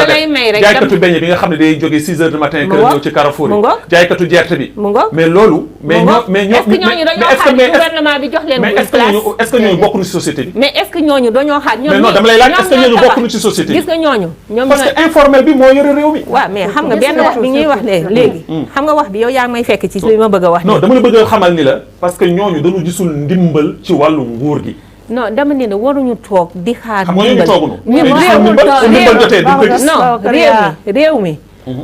lay may rek jaaykatu beñe bi nga xam ne day jógee 6 heures du matin kër ñëw ci Carrefour yi jaaykatu gerte bi mais loolu mais est-ce que ñooñu dañoo xaar gouvernement bi jox leen mais est-ce que ñooñu bokkuñu ci société bi mais est-ce que ñooñu dañoo xaar mais non dama lay laaj est-ce que ñooñu bokkuñu ci société bi gis nga ñooñu ñoom parce que informel bi moo yore réew mi waaw mais xam nga benn wax bi ñuy wax léegi xam nga wax bi yow yaa ngi may fekk ci li ma bëgg a wax non dama la bëgg a xamal ni la parce que ñooñu dañu gisul ndimbal ci wàllu nguur gi non dama ne waruñu toog di xaar xam nga ñooñu toogunu réew mi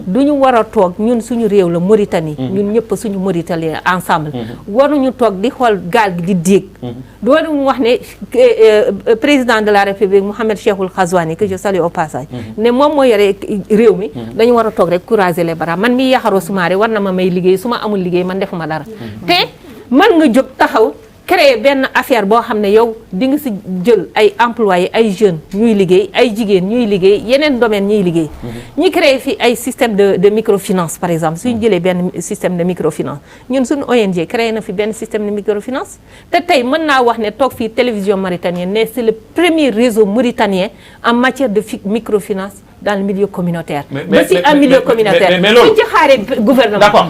duñu war a toog ñun suñu réew la Mauritanie ñun ñëpp suñu Mauritanien ensemble waruñu toog di xool gaal gi di déeg doonuñu wax ne président de la République Mohamed Cheikhul Ghazouani que je salue au passage ne moom moo yore réew mi dañu war a toog rek courager les bras man mi Yaxaroo Soumaré war na ma may liggéey su ma amul liggéey man defuma dara te man nga jóg taxaw créer benn affaire boo xam ne yow di nga si jël ay employés ay jeunes ñuy liggéey ay jigéen ñuy liggéey yeneen domaine ñuy liggéey ñi créer fi ay système de microfinance par exemple suñu jëlee benn système de microfinance ñun suñu ONG créé na fi benn système de microfinance te tey mën naa wax ne toog fii télévision mauritanienne ne c'est le premier réseau mauritanien en matière de microfinance dans le milieu communautaire. Mais si un milieu communautaire. Mais loolu ci xaaree gouvernement. D'accord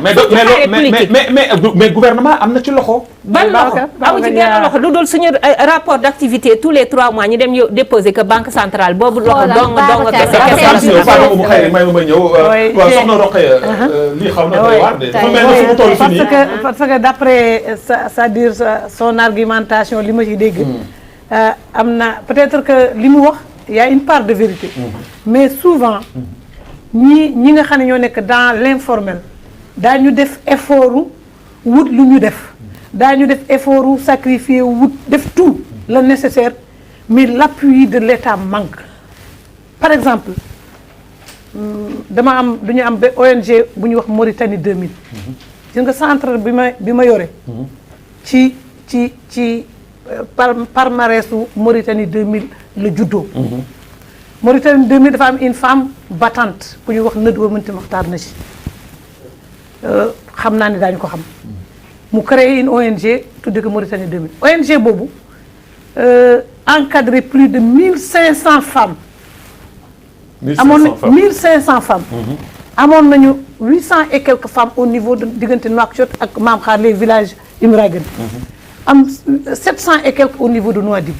mais gouvernement am na ci loxo. ban loxo amu ci benn loxo lu dul suñu rapport d'activité tous les 3 mois ñu dem déposer que banque centrale boobu loxo dong mu xëy may ma ñëw. waaw soxna Rokhaya lii xaw na doy waar de. dafa mel ni fu mu toll fii nii parce que d'après c'est-à-dire son argumentation li ma ci dégg. am na peut-être que li mu wax. Il y a une part de vérité mais souvent ñi nga xam ne ñoo nekk dans l'informel daañu def effort wut lu ñu def daañu def effort sacrifier wut def tout le nécessaire mais l'appui de l'État manque par exemple duñu am ba ONG bu ñuy wax Mauritanie 2000 gis nga centre bi ma yore ci palmarèsu Mauritanie 2000 la juddoo. Mauritanie 2000 dafa am une femme battante ku ñuy wax Nëdwa Mënti Maxtaar na ci xam naa ne daañu ko xam mu créé une ONG tuddee ko Mauritanie 2000 ONG boobu encadré plus de 1500 femmes. 1500 femmes. amoon nañu 800 et quelques femmes au niveau de diggante Nouakchott ak Maam Xaar les villages Imragen. am 700 et quelques au niveau de Nouadhibou.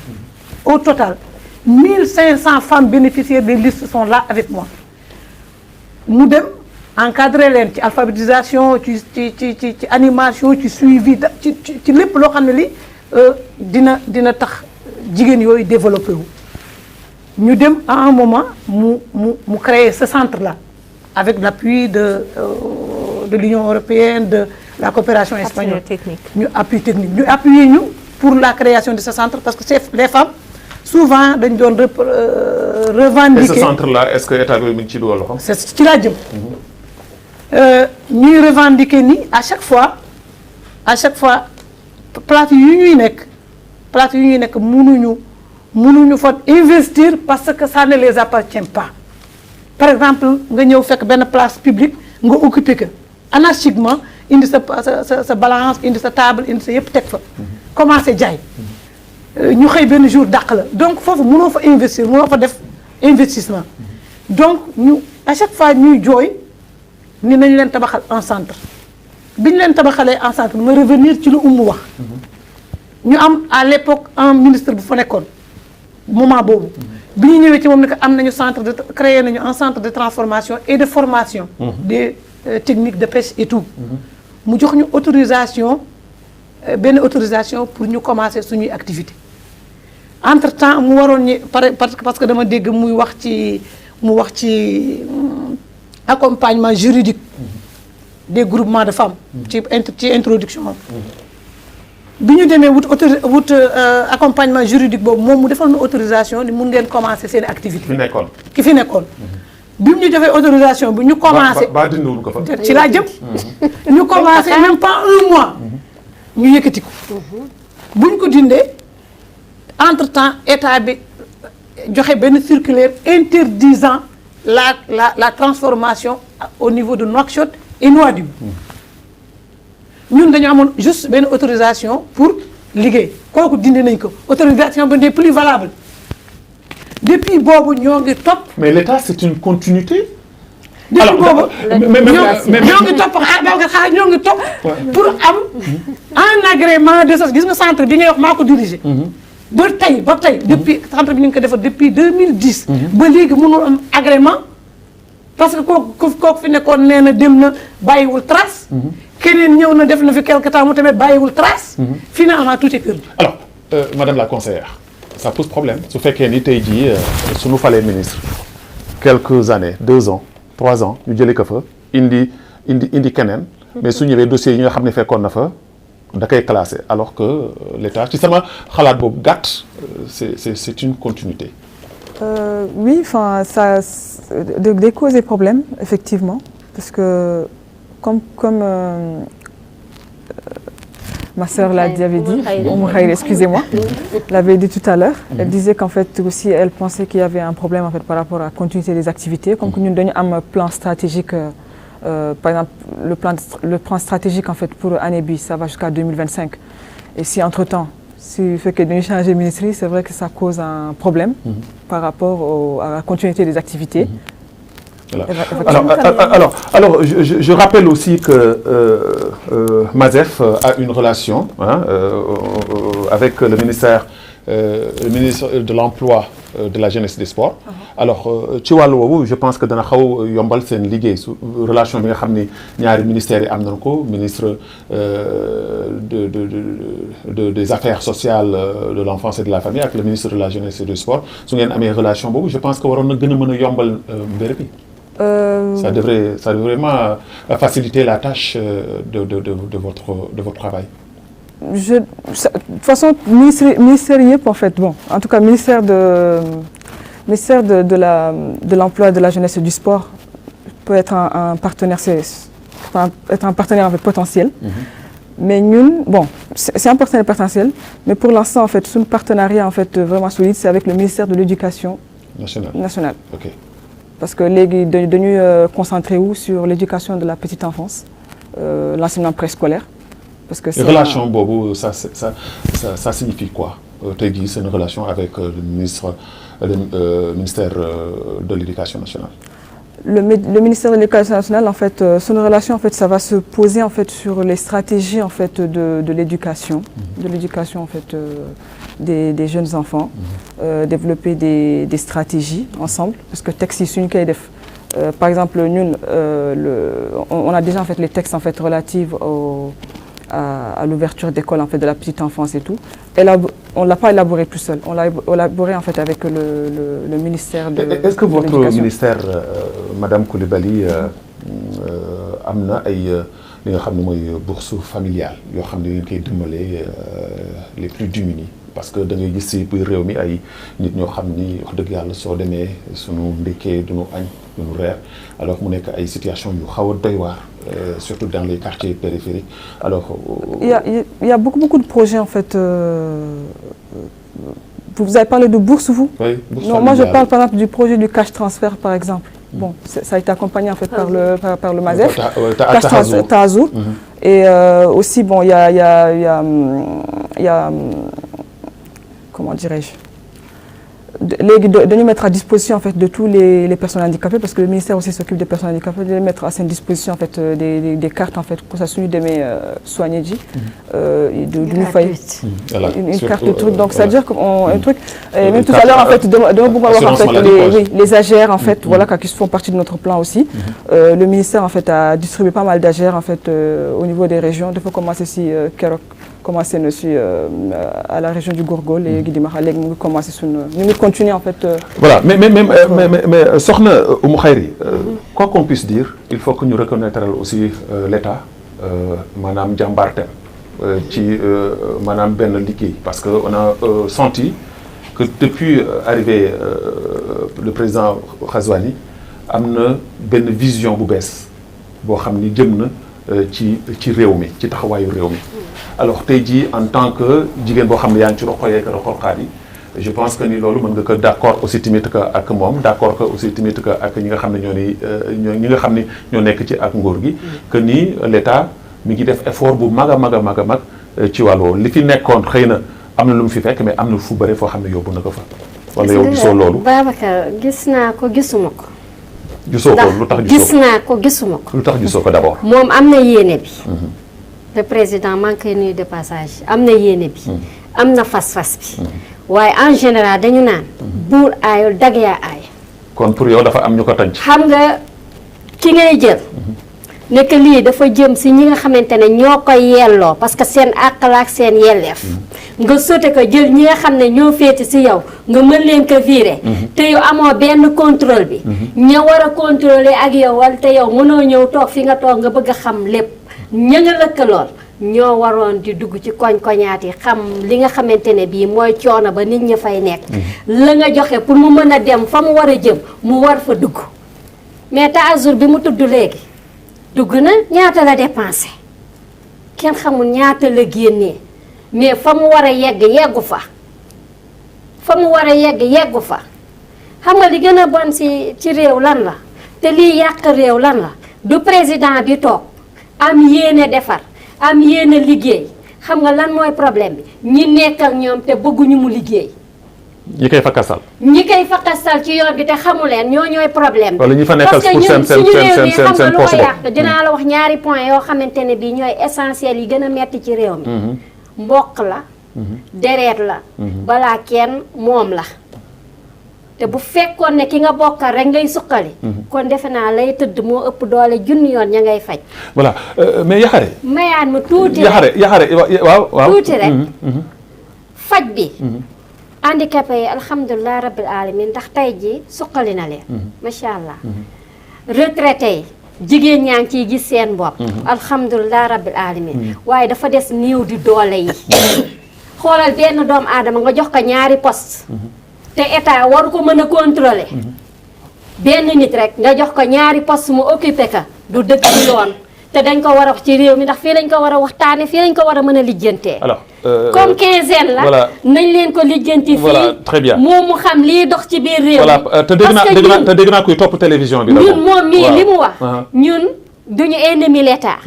Au total 1500 femmes bénéficiaires des listes sont là avec moi mu dem encadrer leen ci alphabétisation ci animation ci suivi ci lépp loo xam ne li dina tax jigéen yooyu développé wu ñu dem à un moment mu créer ce centre là avec l'appui de l'Union européenne de la coopération espagnole ñu appui technique ñu appuyer ñu pour la création de ce centre parce que c'est les femmes souvent dañ doon revendiquer. Et ce centre là est-ce que état bi mi ngi ci dugal loxo. c'est ci laa jëm ñuy revendiquer ni à chaque fois plate yu ñuy nekk mënuñu fa investir parce que ça ne les appartient pas par exemple nga ñëw fekk benn place publique nga occuper que anarchiquement indi sa balance indi sa table indi sa yëpp teg fa commencer jaay ñu xëy benn jour dàq la donc foofu mënoo fa investir mënoo fa def investissement donc ñu à chaque fois ñuy jooy ni nañ leen tabaxal un centre bi ñu leen tabaxalee un centre ma revenir ci lu wax ñu am à l'époque un ministre bu fa nekkoon moment boobu bi ñu ñëwee ci moom ne que am nañu créé nañu un centre de transformation et de formation des techniques de pêche et tout mu jox ñu autorisation benn autorisation pour ñu commencer suñuy activité entre temps mu waroon ñi parce que dama dégg mu wax ci accompagnement juridique des groupements de femmes ci introduction bi ñu demee wut accompagnement juridique boobu moom mu defal na autorisation ni mun ngeen commencer seen activité ki fi nekkoon bi mu ñu defee autorisation bi ñu commencé ba dindiwul ko fa ci laa jëm ñu commencé même pas 1 mois ñu yëkkati ko buñ ko dindee entre temps état bi joxe benn circulaire interdisant la transformation au niveau de Nouakchott et Nouadhibou ñun dañu amoon juste benn autorisation pour liggéey kooku dindi nañ ko autorisation bi n'est plus valable depuis boobu ñoo ngi topp. mais l'État c'est une continuité. depuis boobu ñoo ngi topp ñoo ngi topp pour am un agrément de gis nga centre bi ngay wax maa ko dirigé. ba tey depuis centre bi ñu ngi ko defar depuis 2010. ba léegi mënul am agrément parce que kooku fi nekkoon nee na dem na bàyyiwul trace. keneen ñëw na def na fi quelque temps mu tamit bàyyiwul trace. finalement tout est perdu. alors madame la conseillère ça pose problème su fekkee ni tey jii su ñu falee ministre quelques années 2 ans 3 ans ñu jëlee ko fa indi keneen. mais su ñëwee dossiers yi nga xam ne fekkoon na fa da koy classé alors que l'État ci sama xalaat boobu gàtt c'est une continuité. Oui, enfin, ça, des causes et problèmes, effectivement, parce que comme ma sœur avait dit, excusez-moi, l'avait dit tout à l'heure, elle disait qu'en fait aussi elle pensait qu'il y avait un problème en fait par rapport à la continuité des activités, comme que nous donnions un plan stratégique, par exemple le plan stratégique en fait pour Anébi, ça va jusqu'à 2025, et si entre-temps si fait que de changer de ministère, c'est vrai que ça cause un problème par rapport à la continuité des activités. Voilà. Alors je rappelle aussi que MASEF a une relation avec le ministre de l'Emploi, de la Jeunesse et des Sports. Alors ci wàllu woowu je pense que dana xaw yombal seen liggéey su relation bi nga xam ni ñaari ministères yi am nañu ko ministre des affaires sociales de l'enfance et de la famille ak le ministre de la Jeunesse et du Sport su ngeen amee relation boobu je pense que waroon na gën a mën a yombal mbir bi. Ça devrait vraiment faciliter la tâche de votre travail. De toute façon, ministère yëpp en fait, bon, en tout cas ministère de l'Emploi, de la Jeunesse et du Sport peut être un partenaire, être un partenaire en fait potentiel. Mais ñun, bon, c'est un partenaire potentiel, mais pour l'instant en fait, son partenariat en fait vraiment solide, c'est avec le ministère de l'Éducation nationale. Ok. Parce que léegi dañuy concentré wu sur l'éducation de la petite enfance, l'enseignement préscolaire. Parce que relation boobu ça signifie quoi tey jii c'est une relation avec le ministère de l'Éducation nationale. Le ministère de l'Éducation nationale en fait son relation en fait ça va se poser en fait sur les stratégies en fait de l'éducation en fait des jeunes enfants, développer des stratégies ensemble parce que texte yi suñu koy def par exemple ñun on a déjà en fait les textes en fait relatifs à l'ouverture d'école en fait de la petite enfance et tout. On l'a pas élaboré tout seul. On l'a élaboré en fait avec le ministère de l'Éducation. Est-ce que votre ministère, Madame Coulibaly, am na ay li nga xam ne mooy bourse familiale yoo xam ne ngeen koy dimbale les plus démunis parce que da ngay gis ci biir réew mi ay nit ñoo xam ni wax dëgg yàlla soo demee sunu ndekkee duñu añ duñu reer alors mu nekk ay situation yu xaw a doy waar surtout dans les quartiers périphériques alors. Il y a beaucoup de projets en fait. Vous avez parlé de bourse vous? Oui, bourse non, moi je parle par exemple du projet du cash transfert par exemple. Bon, ça a été accompagné en fait par le MASEF, cash Tahazour. Et aussi bon, il y a comment dirais-je? De nous mettre à disposition en fait de tous les personnes handicapées parce que le ministère aussi s'occupe des personnes handicapées, de les mettre à sa disposition en fait des cartes en fait pour ça suñu demee soigner ji de nous faire une carte de truc donc c'est à dire un truc et même tout à l'heure en fait dama bëggoon wax en fait les AGR en fait voilà qui font partie de notre plan aussi le ministère en fait a distribué pas mal d'AGR en fait au niveau des régions dafa commencer si keroog commencé na si à la région du Gourgol léegi di ma xam léegi mu ngi commencé suñu ñu ngi continuer en fait. Voilà mais soxna Oumou Khayri quoi qu'on puisse dire il faut que ñu reconnaître aussi l'État maanaam jàmbaarteem ci maanaam benn liggéey parce que on a senti que depuis arrivé le président Ghazouani am na benn vision bu bees boo xam ni jëm na ci réew mi ci taxawaayu réew mi alors tey jii en tant que jigéen boo xam ne yaa ngi ci roqoyeek roqoxaat yi je pense que ni loolu mën nga ko d'accord aussi tamit que ak moom d'accord que aussi tamit que ak ñi nga xam ne ñi nga xam ne ñoo nekk ci ak nguur gi que ni l'État mi ngi def effort bu mag a mag a mag a mag ci wàllu li fi nekkoon xëy na am na lu mu fi fekk mais am na fu bëri foo xam ne yóbbu na ko fa wala yow gisoo loolu Babacar gis naa ko gisuma ko gisoo ko lu tax gis naa ko gisuma ko lu tax gisoo ko d'abord moom am na yéene bi le président maa ngi koy nuyu de passage am na yéene bi am na fas-fas bi waaye en général dañu naan buur aayul dag yaa aay kon pour yow dafa am ñu ko tànc xam nga ki ngay jël nekk lii dafa jëm si ñi nga xamante ne ñoo koy yelloo parce que seen àq la ak seen yelleef nga sote ko jël ñi nga xam ne ñoo féete si yow nga mën leen ko virer te yow amoo benn contrôle bi ña war a contrôler ak yow wala te yow mënoo ñëw toog fi nga toog nga bëgg a xam lépp ña nga lëkkalool ñoo waroon di dugg ci koñ-koñaat yi xam li nga xamante ne bii mooy coono ba nit ñi fay nekk la nga joxe pour mu mën a dem fa mu war a jëm mu war fa dugg mais Taazour bi mu tudd léegi dugg na ñaata la dépensé kenn xamul ñaata la génnee mais fa mu war a yegg yeggu fa fa mu war a yeggu fa xam nga li gën a bon ci réew lan la te lii yàq réew lan la du président bi toog am yéene defar am yéene liggéey xam nga lan mooy problème bi ñi nekk ak ñoom te bëgguñu mu liggéey ñi koy fakkasal ñi koy fakkasal ci yoon bi te xamu leen ñooy problème bi wala ñi fa nekkal parce que pour ñun suñu réew mi xam nga seen lu ko poche yàq dinaa la wax ñaari point yoo xamante ne bii ñooy essentiel yi gën a metti ci réew mi mbokk la deret la balaa kenn moom la te bu fekkoon ne ki nga bokkal rek ngay suqali kon defe naa lay tëdd moo ëpp doole junni yoon ña ngay faj voilà mais Yaxare mayaat ma tuuti Yaxare waaw tuuti rek faj bi handicapé yi alhamdulilah rabbil alamin ndax tey ji suqali na leen macha allah retraité yi jigéen ñaa ngi ciy gis seen bopp alhamdulilah rabbil alamin waaye dafa des néew di doole yi xoolal benn doomu aadama nga jox ko ñaari poste te état waru ko mën a contrôler benn nit rek nga jox ko ñaari poste mu occupé ka du dëgg ci yoon te dañ ko war a wax ci réew mi ndax fii lañ ko war a waxtaane fii lañ ko war a mën a lijjantee alors comme quinzaine la voilà. nañ leen ko lijjanti voilà, fii très bien. moom mu xam lii dox ci biir réew voilà mi te dégg naa kuy topp télévision bi ñun moom mii li mu wax waaw. ñun duñu ennemi l'état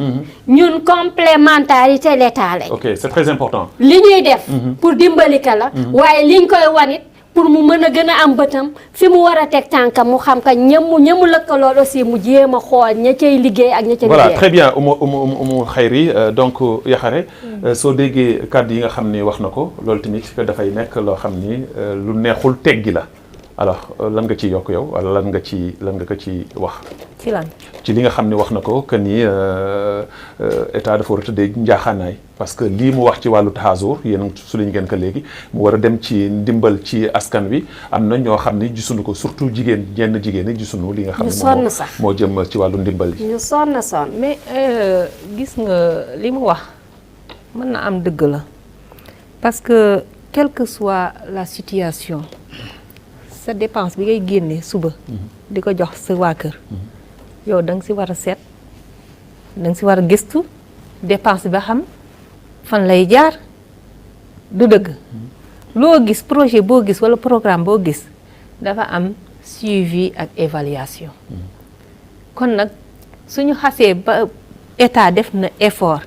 ñun complémentarité l'état lañ ok c'est très important li ñuy def pour dimbali ka la waaye liñ koy wanit pour mu mën a gën a am bëtam fi mu war a teg tànkam mu xam ka ñamu lëkkalool aussi mu jéem a xool ña cay liggéey ak ña ca voilà liggéey très bien Oumou Khayri donc Yaxare soo déggee kàddu yi nga xam ni wax na ko loolu tamit dafay nekk loo xam ni lu neexul teggi la alors lan nga ci yokk yow wala lan nga ko ci wax ci lan ci li nga xam ni wax na ko que ni état dafa war a tëddee njaaxaanaay parce que lii mu wax ci wàllu Taazour yéen souligné ngeen ko léegi mu war a dem ci ndimbal ci askan wi am na ñoo xam ni gisuñu ko surtout ñenn jigéen ñi gisuñu li nga xam ñu ne sonn sax. moo jëm ci wàllu ndimbal yi ñu sonn mais gis nga li mu wax mën na am dëgg la parce que quelle que soit la situation sa dépense bi ngay génnee suba di ko jox sa waa kër yow da nga si war a seet da nga si war a gëstu dépense ba xam fan lay jaar du dëgg loo gis projet boo gis walla programme boo gis dafa am suivi ak évaluation kon nag suñu xasee ba état def na effort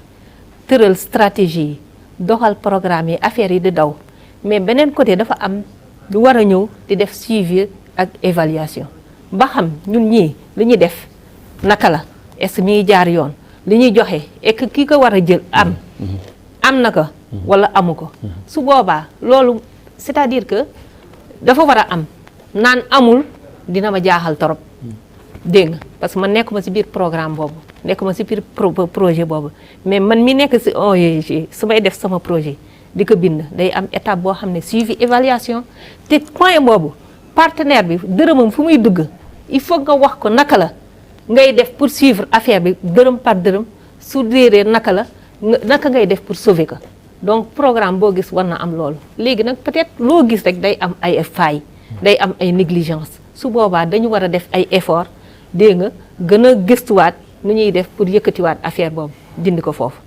tëral stratégie yi doxal programme yi affaires yi di daw mais beneen côté dafa am lu war a ñëw di def suivi ak évaluation ba xam ñun ñii li ñuy def naka la est-ce que mi ngi jaar yoon li ñuy joxe et que ki ko war a jël am na ko walla amu ko su boobaa loolu c'est-à-dire que dafa war a am naan amul dina ma jaaxal torop dégg nga parce que man nekkuma ci biir programme boobu nekkuma si biir projet boobu mais man mi nekk si ONG su may def sama projet di ko bind day am étape boo xam ne suivi évaluation te point boobu partenaire bi dërëmam fu muy dugg il faut nga wax ko naka la ngay def pour suivre affaire bi dërëm par dërëm su réeree naka la naka ngay def pour sauver ko donc programme boo gis war na am loolu léegi nag peut-être loo gis rek day am ay failles day am ay négligence su boobaa dañu war a def ay effort dégg nga gën a gëstuwaat nu ñuy def pour yëkkatiwaat affaire boobu dindi ko foofu.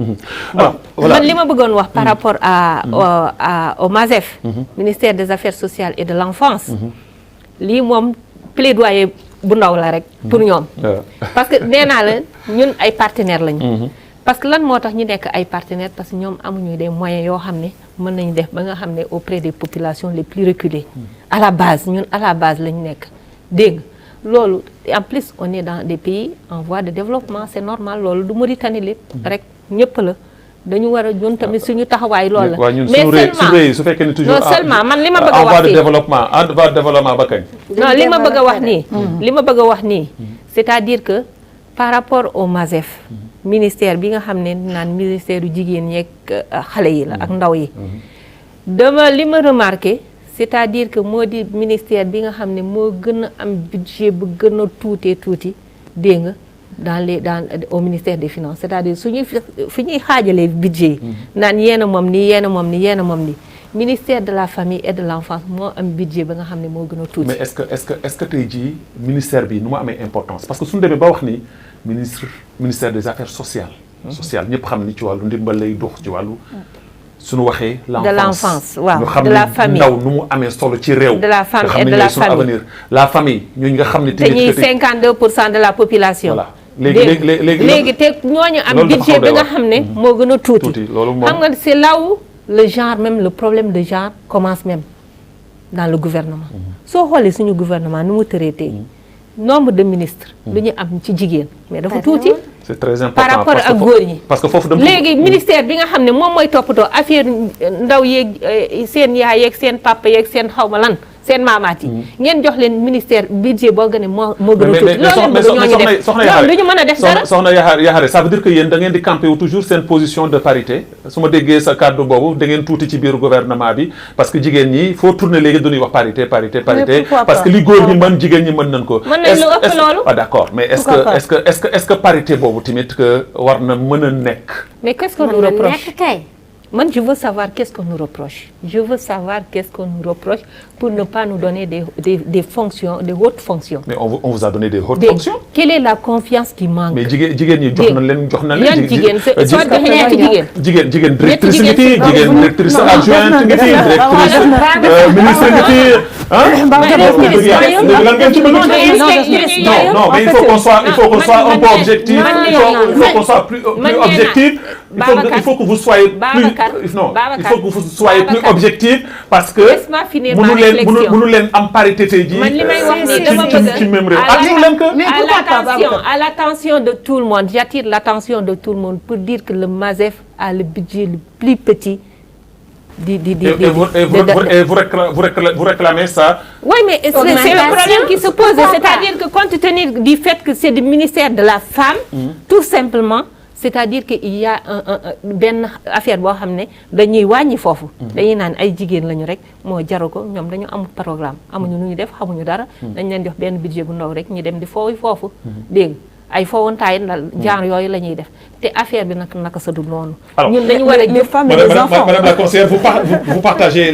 Alors, voilà. man li ma bëggoon wax par rapport au MASEF. Ministère des Affaires sociales et de l'enfance. lii moom plaidoyer bu ndaw la rek pour ñoom. parce que nee naa la ñun ay partenaires lañu. parce que lan moo tax ñu nekk ay partenaires parce que ñoom amuñu des moyens yoo xam ne mën nañu def ba nga xam ne auprès des populations les plus reculées. à la base ñun à la base lañu nekk dégg nga loolu en plus on est dans des pays en voie de développement c'est normal loolu du Mauritanie lépp rek ñëpp la dañu war a ñun tamit suñu taxawaay loolu la. mais seulement su fekkee ni toujours non seulement man li ma bëgg a en wax voie de fii développement en voie de développement ba kañ. non li ma bëgg a wax nii. li ma bëgg a wax nii. c'est-à-dire que par rapport au MASEF. ministère bi nga xam ne naan ministère yu jigéen yeeg xale yi la ak ndaw yi. dama li ma remarqué c'est-à-dire que moo di ministère bi nga xam ne moo gën a am budget bu gën a tuuti dégg nga dans au ministère des finances c'est-à-dire fi ñuy xaajalee budget yi. naan yéen a moom nii yéen a moom nii yéen a moom nii ministère de la famille et de l'enfance moo am budget ba nga xam ne moo gën a tuuti. mais est-ce que tey jii ministère bi nu mu amee importance parce que suñu demee ba wax ni ministère des affaires sociales. sociales ñëpp xam ni ci wàllu ndimbal lay dox ci wàllu. suñu waxee l'enfance waaw de la famille ndaw nu mu amee solo ci réew. de la famille et de la famille avenir la famille ñooñu nga xam ne. te ñuy 52% de la population. voilà léegi te ñooñu am budget bi nga xam ne moo gën a tuuti. loolu moom xam nga c'est là où le genre même le problème de genre commence même dans le gouvernement. soo xoolee suñu gouvernement nu mu tëreetee. nombre de ministres. lu ñu am ci jigéen mais dafa tuuti. c'est très important par rapport ak góor ñi. parce que foofu léegi ministère bi nga xam ne moom mooy toppatoo affaire ndaw yeeg seen yaay yeeg seen papa yeeg seen xawma lan seen maamaat yi. ngeen jox leen ministère budget boo gën a moo gën a tuuti. loolu du ñu mën a def dara. soxna Yaxare ça veut dire que yéen da ngeen di camper wu toujours seen position de parité su ma déggee sa kàddu boobu da ngeen tuuti ci biir gouvernement bi parce que jigéen ñi foo tourner léegi du ñuy wax parité parce que li góor ñi mën jigéen ñi mën nañ ko. mën nañ lu ëpp loolu. ah d'accord mais est-ce que parité boobu tamit que war na mën a nekk. mais qu'est-ce qu'on nous reproche man je veux savoir qu'est-ce qu'on nous reproche pour ne pas nous donner des fonctions des hautes fonctions. mais on vous a donné des hautes fonctions. quelle est la confiance qui manque. mais jigéen ñi jox na leen yan jigéen soit joxe ñetti jigéen. jigéen directrice ngi fi jigéen directrice adjointe ngi fi directrice ministre ngi fi lan ngeen ci bëgg. non mais il faut qu'on soit un peu objectif. il faut qu'on soit plus objectif. il faut que vous soyez plus objectif parce que mënu leen am parité tey jii. man li may wax nii dama bëgg ci même réew. à l'attention de tout le monde j'attire l'attention de tout le monde pour dire que le MASEF a le budget le plus petit. Vous réclamez ça. Oui, mais c'est le problème qui se pose. C'est-à-dire que compte tenu du fait que c'est du ministère de la femme, tout simplement, c'est-à-dire que il y a benn affaire boo xam ne dañuy wàññi foofu. dañuy naan ay jigéen lañu rek moo jaru ko ñoom dañu am programme amuñu nu ñu def xamuñu dara. dañ leen jox benn budget bu ndaw rek ñu dem di foofu. dégg nga ay foowantaay genre yooyu la ñuy def te affaire bi naka sa dul noonu. ñun dañu war a les femmes et les enfants. Madame la conseillère, vous partagez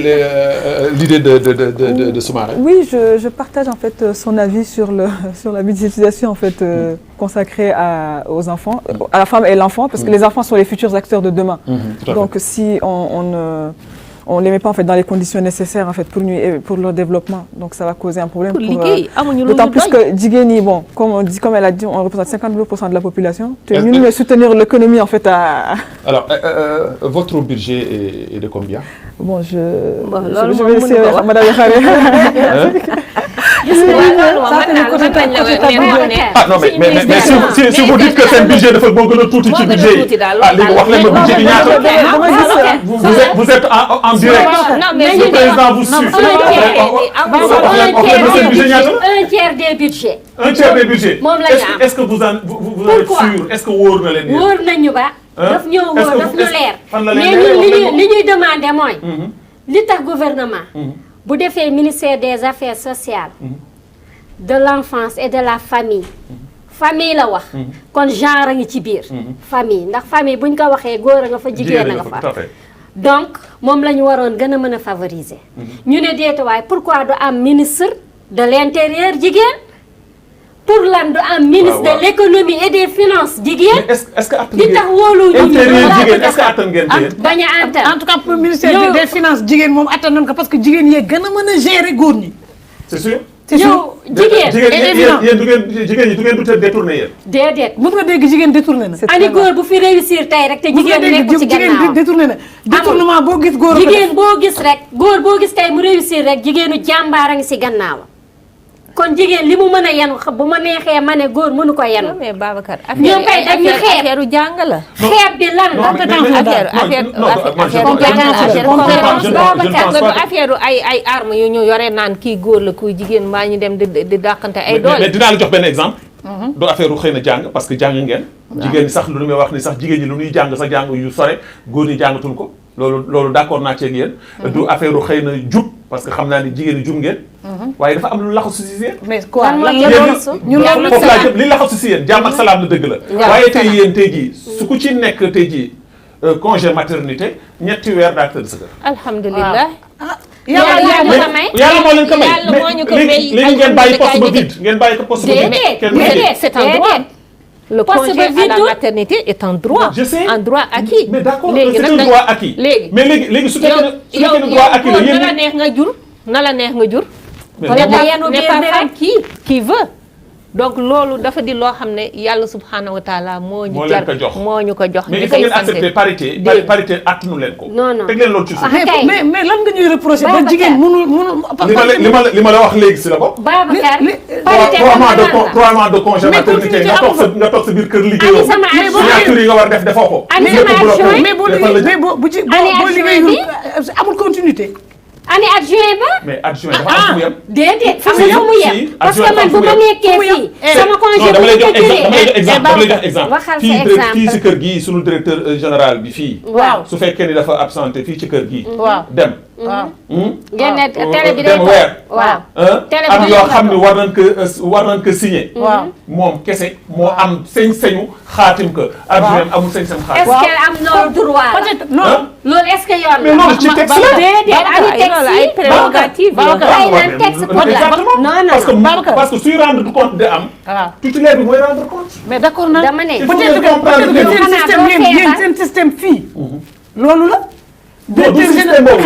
l'idée de Soumaré. Oui, je partage en fait son avis sur la budgétisation en fait consacrée aux enfants, à la femme et l'enfant, parce que les enfants sont les futurs acteurs de demain. Donc si on les met pas en fait dans les conditions nécessaires en fait pour leur développement, donc ça va causer un problème. D'autant plus que jigéen yi bon, comme elle a dit, on représente 52% de la population. Te ñun ñooy soutenir l'économie en fait à. Alors votre budget est de combien? Bon je vais laisser Madame Yaxare. ah non mais si vous dites que seen budget dafa moo gën a tuuti ci budget yi ah léegi wax leen ma budget bi ñaata vous êtes en direct le président vous suit un tiers des budgets. un tiers des budgets moom la ñu am est-ce que vous êtes sûr est-ce que wóor na leen yéen wóor nañu ba daf ñoo wóor daf ñu leer mais ñun li ñuy demandé mooy li tax gouvernement bu defee ministère des affaires sociales de l'enfance et de la famille famille la wax kon genre a ngi ci biir famille ndax famille buñ ko waxee góor a nga fa jigéen a nga fa donc moom la ñu waroon gën a mën a favoriser ñu ne deetuwaay pourquoi du am ministre de l'intérieur jigéen pour lan du am ministre de l'économie et des finances jigéen est-ce que attan li tax wóolu ñu intérieur jigéen est-ce que attan ngeen bañ a antan en tout cas pour ministère des finances jigéen moom attan nañ ko parce que jigéen yee gën a mën a gérer góor ñi. c'est sûr. yow jigéen yéen du ngeen jigéen ñi du ngeen du détourné yéen. déedéet. mën nga dégg jigéen détourné na. ani góor bu fi réussir tey rek te jigéen nekk ci gannaaw jigéen détourné na. détournement boo gis góor jigéen boo gis rek góor boo gis tey mu réussir rek jigéenu jàmbaar a ngi si gannaaw kon jigéen li mu mën a yenu bu ma neexee ma ne góor mënu ko yenu. mais Babacar ñoom kay dañu xeeb affaire jàng la. xeeb bi lan la. affaire ay armes yu ñu yore naan kii góor la kuy jigéen mbaa ñu dem di dàqante ay doole. mais dinaa la jox benn exemple. du affaire xëy na jàng parce que jàng ngeen. jigéen ñi sax lu may wax ni sax jigéen ñi lu ñuy jàng sax jàng yu sore góor ñi jàngatul ko loolu d'accord naa ci ak yéen. du affaire xëy na jub parce que xam naa ni jigéen ñi jub ngeen. waaye dafa am lu laxasu si yéen. mais quoi ñun foofu laa jëm li laxasu si yéen jàmm ak salaam la dëgg la. waaye tey yéen tey jii su ku ci nekk tey jii congé maternité ñetti weer daa tëdd sa kër. alhamdulilah. yàlla moo leen ko may yàlla moo ñu ko may léegi ngeen bàyyi poste ba vide ngeen bàyyi ko poste ba vide. déedéet c'est un droit. Le congé à la maternité est un droit. Je sais. Un droit acquis. Mais d'accord, léegi c'est un droit acquis. léegi mais léegi su fekkee ne droit acquis la yow yéen na la neex nga jur na la neex nga jur. mais n'est pas femme qui veut. donc loolu dafa di loo xam ne yàlla subhanahu wa taala moo ñu jar moo ñu ko jox. mais il faut ngeen accepter parité parité attanu leen ko. non non teg leen loolu ci suuf. mais lan nga ñuy reprocher ba jigéen mënul li ma la wax léegi si la bopp. Babacar parité 3 mois de congé maternité nga toog sa biir kër liggéeyoo. signature yi nga war def defoo ko. mais boo liggéeyul amul continuité. ani adjoint ba. mais adjoint dafa am fu mu yem. déedéet fu mu yem parce que man bu ma nekkee fii. sama congé dama lay jox exemple. waxal sa exemple fii si kër gii sunu directeur général bi fii. waaw su fekkee ni dafa absenté fii ci kër gii. waaw dem. génne télé bi day dem weer. waaw am yoo xam ne war nañ ko signé. moom kese moo am sañ-sañu xaatim ko. adjoint amul sañ-sañu xaatim. est-ce que am loolu droit la. peut-être non. loolu est-ce que yoon la. mais loolu ci texte la. déedéet ani texte yi. ay prérogatives parce que suy rendre compte de am. titulaire bi mooy rendre compte. mais d'accord na dama ne peut-être que seen système fii loolu la. non du système boobu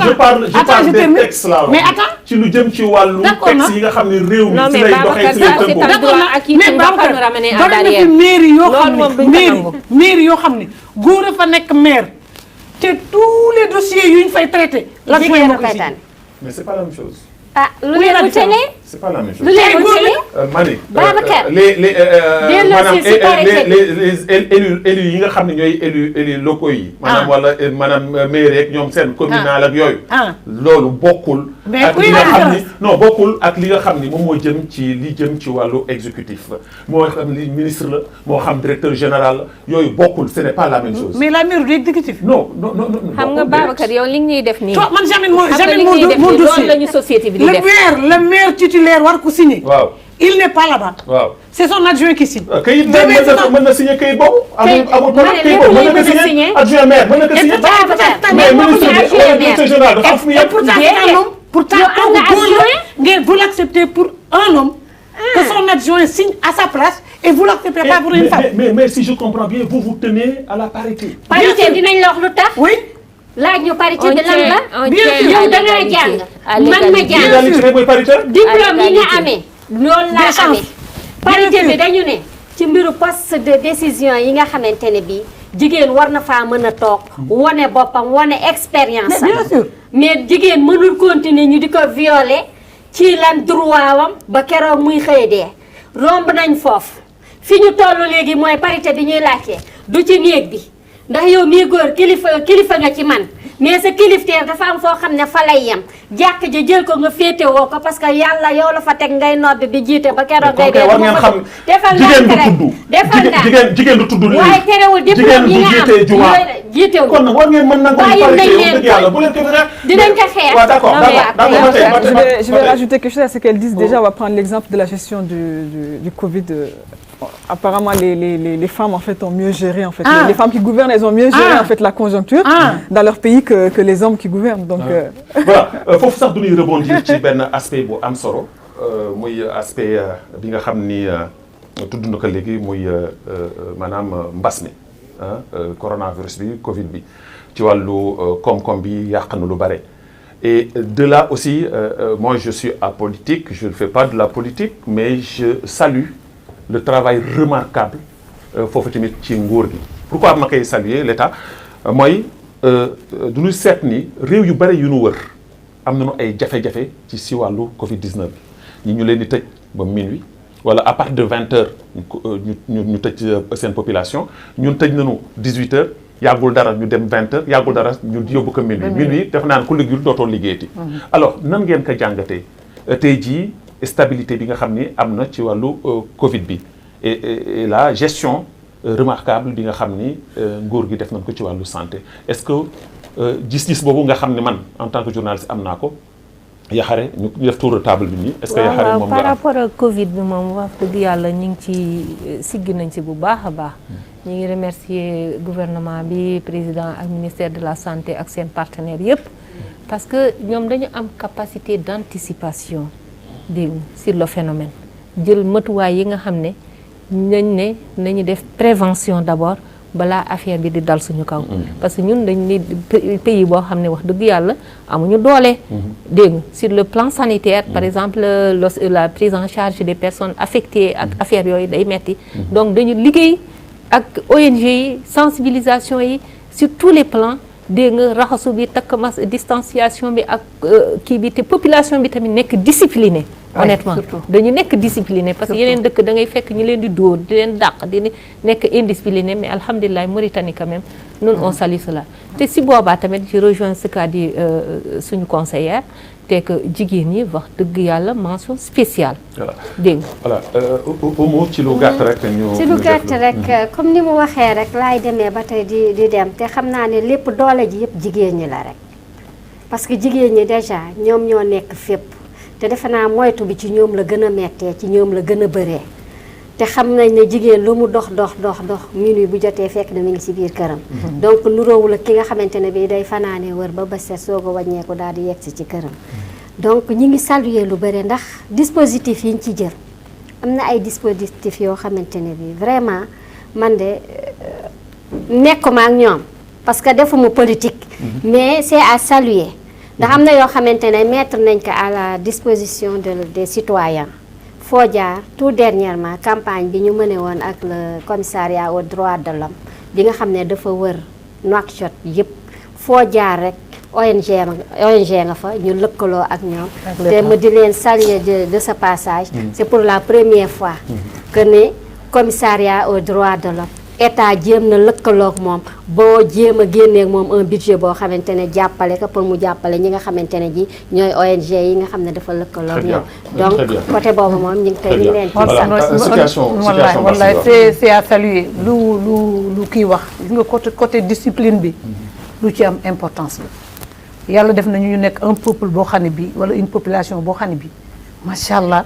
je parle des textes là. mais attends ci lu jëm ci wàllu texte yi nga xam ne réew mi ci lay doxee ci lay tënkoo. d'accord mais Babacar doon na fi mairie yoo xam ne mairie yoo xam ne góor a fa nekk maire te tous les dossiers yu ñu fay traité. la jigéen a koy tànn. mais c'est pas la même chose. ah lu leen wutalee. c'est pas la même chose. lu leen wutalee. Mani. Babacar maanaam élus yi nga xam ne ñooy élus locaux yi. maanaam maire yeeg ñoom seen communal ak yooyu. loolu bokkul. ak li nga xam ni non bokkul ak li nga xam ni moom moo jëm ci wàllu exécutif la moo xam ni ministre la moo xam directeur général la yooyu bokkul ce n'est pas la même chose. mais la maire du exécutif. non. xam nga Babacar yow li ñuy def nii. man jamais mon dossier la ñu société bi di def. le maire titulaire war ko signer. waaw il n'est pas là-bas. waaw c'est son adjoint qui signe. kayit mën na signer kayit boobu. amul problème kayit boobu mën na ko signer adjoint maire mën na ko signer. mais ministre général dafa am fu mu yem. pourtant vous l'acceptez pour un homme. que son adjoint signe à sa place et vous l'acceptez pas pour une femme. mais si je comprends bien vous tenez à la parité. parité dinañ la wax lu tax. oui. laaj ñu parité bi lan la. bien sûr yow da ngaa jàng. man ma jàng. diplôme yi nga amee. loolu laa amee. parité bi dañu ne. ci mbiru poste de décision yi nga xamante ne bii jigéen war na faa mën a toog. wane boppam wane expérience am. bien sûr mais jigéen mënul continuer ñu di ko violer ci lan droit wam ba keroog muy xëy dee romb nañ foofu fi ñu toll léegi mooy parité bi ñuy laajte du ci néeg bi ndax yow mii góor kilifa nga ci man mais sa kilifteer dafa am foo xam ne fa lay yem jàkk ja jël ko nga féetewoo ko parce que yàlla yow la fa teg ngay nodd di jiite ba keroog ngay dee war ngeen xam jigéen du tudd lii waaye terewul diplôme yi nga am jiitewu kon war ngeen mën nangu yàlla bu leen ko rek dinañ ko xeex. waaw d'accord je vais rajouter quelque chose à ce qu'elles disent. Déjà, on va prendre l'exemple de la gestion du Covid. Apparemment, les femmes en fait ont mieux géré en fait. Les femmes qui gouvernent, elles ont mieux géré en fait la conjoncture dans leur pays que les hommes qui gouvernent. Donc voilà, foofu sax du ñuy rebondir ci benn aspect bu am solo muy aspect bi nga xam ni tudd na ko léegi muy maanaam mbas mi coronavirus bi Covid bi ci wàllu koom-koom bi yàq na lu bare. Et de là aussi, moi je suis apolitique, je ne fais pas de la politique, mais je salue le travail remarquable foofu tamit ci nguur gi. Pourquoi ma koy saluer l'État mooy du ñu seet ni réew yu bare yu ñu wër am nañu ay jafe-jafe ci si wàllu Covid-19 bi ñu leen di tëj ba minuit wala à partir de 20h ñu tëj seen population ñun tëj nañu 18h. yàggul dara ñu dem 20h yàggul dara ñu yóbbu ko minuit def naan ku liggéeyul dootoo liggéeyati. Alors nan ngeen ko jàngatee tey jii stabilité bi nga xam ni am na ci wàllu Covid bi et la gestion remarquable bi nga xam ni nguur gi def nañ ko ci wàllu santé est-ce que gis-gis boobu nga xam ne man en tant que journaliste am naa ko Yaxare ñu def tour de table bi nii. est-ce que Yaxare moom par rapport ak Covid bi moom wax dëgg yàlla ñu ngi ci siggi nañ ci bu baax a baax. ñu ngi remercier gouvernement bi président ak ministère de la santé ak seen partenaires yëpp parce que ñoom dañu am capacité d'anticipation dégg sur le phénomène jël matuwaay yi nga xam ne nañu def prévention d'abord balaa affaire bi di dal suñu kaw. parce que ñun dañ ni pays boo xam ne wax dëgg yàlla amuñu doole. dégg nga sur le plan sanitaire par exemple la prise en charge des personnes affectées ak affaire yooyu day metti donc dañu liggéey ak ONG yi sensibilisation yi sur tous les plans dégg nga raxasu bi takk mas distanciation bi ak kii bi te population bi tamit nekk disciplinée honnêtement dañu nekk discipliné parce que yeneen dëkk da ngay fekk ñi leen di dóor di leen dàq di nekk indiscipliné mais alhamdulilah Mauritanie quand même nous on salue cela te si boobaa tamit je rejoins ce qu'a dit suñu conseillère te que jigéen ñi wax dëgg yàlla mention spéciale. voilà dégg nga. voilà Oumou ci lu gàtt rek ci lu gàtt rek comme ni mu waxee rek laay demee ba tey di dem te xam naa ne lépp doole ji yëpp jigéen ñi la rek parce que jigéen ñi déjà ñoom ñoo nekk fépp te defe naa moytu bi ci ñoom la gën a mettee ci ñoom la gën a bëree te xam nañ ne jigéen lu mu dox minuit bu jotee fekk na mi ngi ci biir këram. donc nuroowul ak ki nga xamante ne bii day fanaane wër ba bës set soog a wàññeeku daal di yegg ci këram. donc ñi ngi saluer lu bëri ndax dispositif yi ñu ci jël am na ay dispositifs yoo xamante ne bii vraiment man de nekkuma ak ñoom parce que defuma politique. mais c'est à saluer ndax am na yoo xamante ne mettre nañ ko à la disposition des citoyens. foo jaar tout dernièrement campagne bi ñu mëne woon ak le commissariat aux droits de l'homme bi nga xam ne dafa wër Nouakchott yëpp foo jaar rek ONG nga fa ñu lëkkaloo ak ñoom te ma di leen saluer de ce passage c'est pour la première fois que ne commissariat aux droits de l'homme état jéem na lëkkaloog moom boo jéem a génneeg moom un budget boo xamante ne jàppale ko pour mu jàppale ñi nga xamante ne ji ñooy ONG yi nga xam ne dafa lëkkaloog ñoom donc côté boobu moom ñu ngi tey ñu leen wallaay c'est à saluer lu kii wax gis nga côté discipline bi lu ci am importance la yàlla def nañu ñu nekk un peuple boo xam ne bi wala une population boo xam ne bi macha allah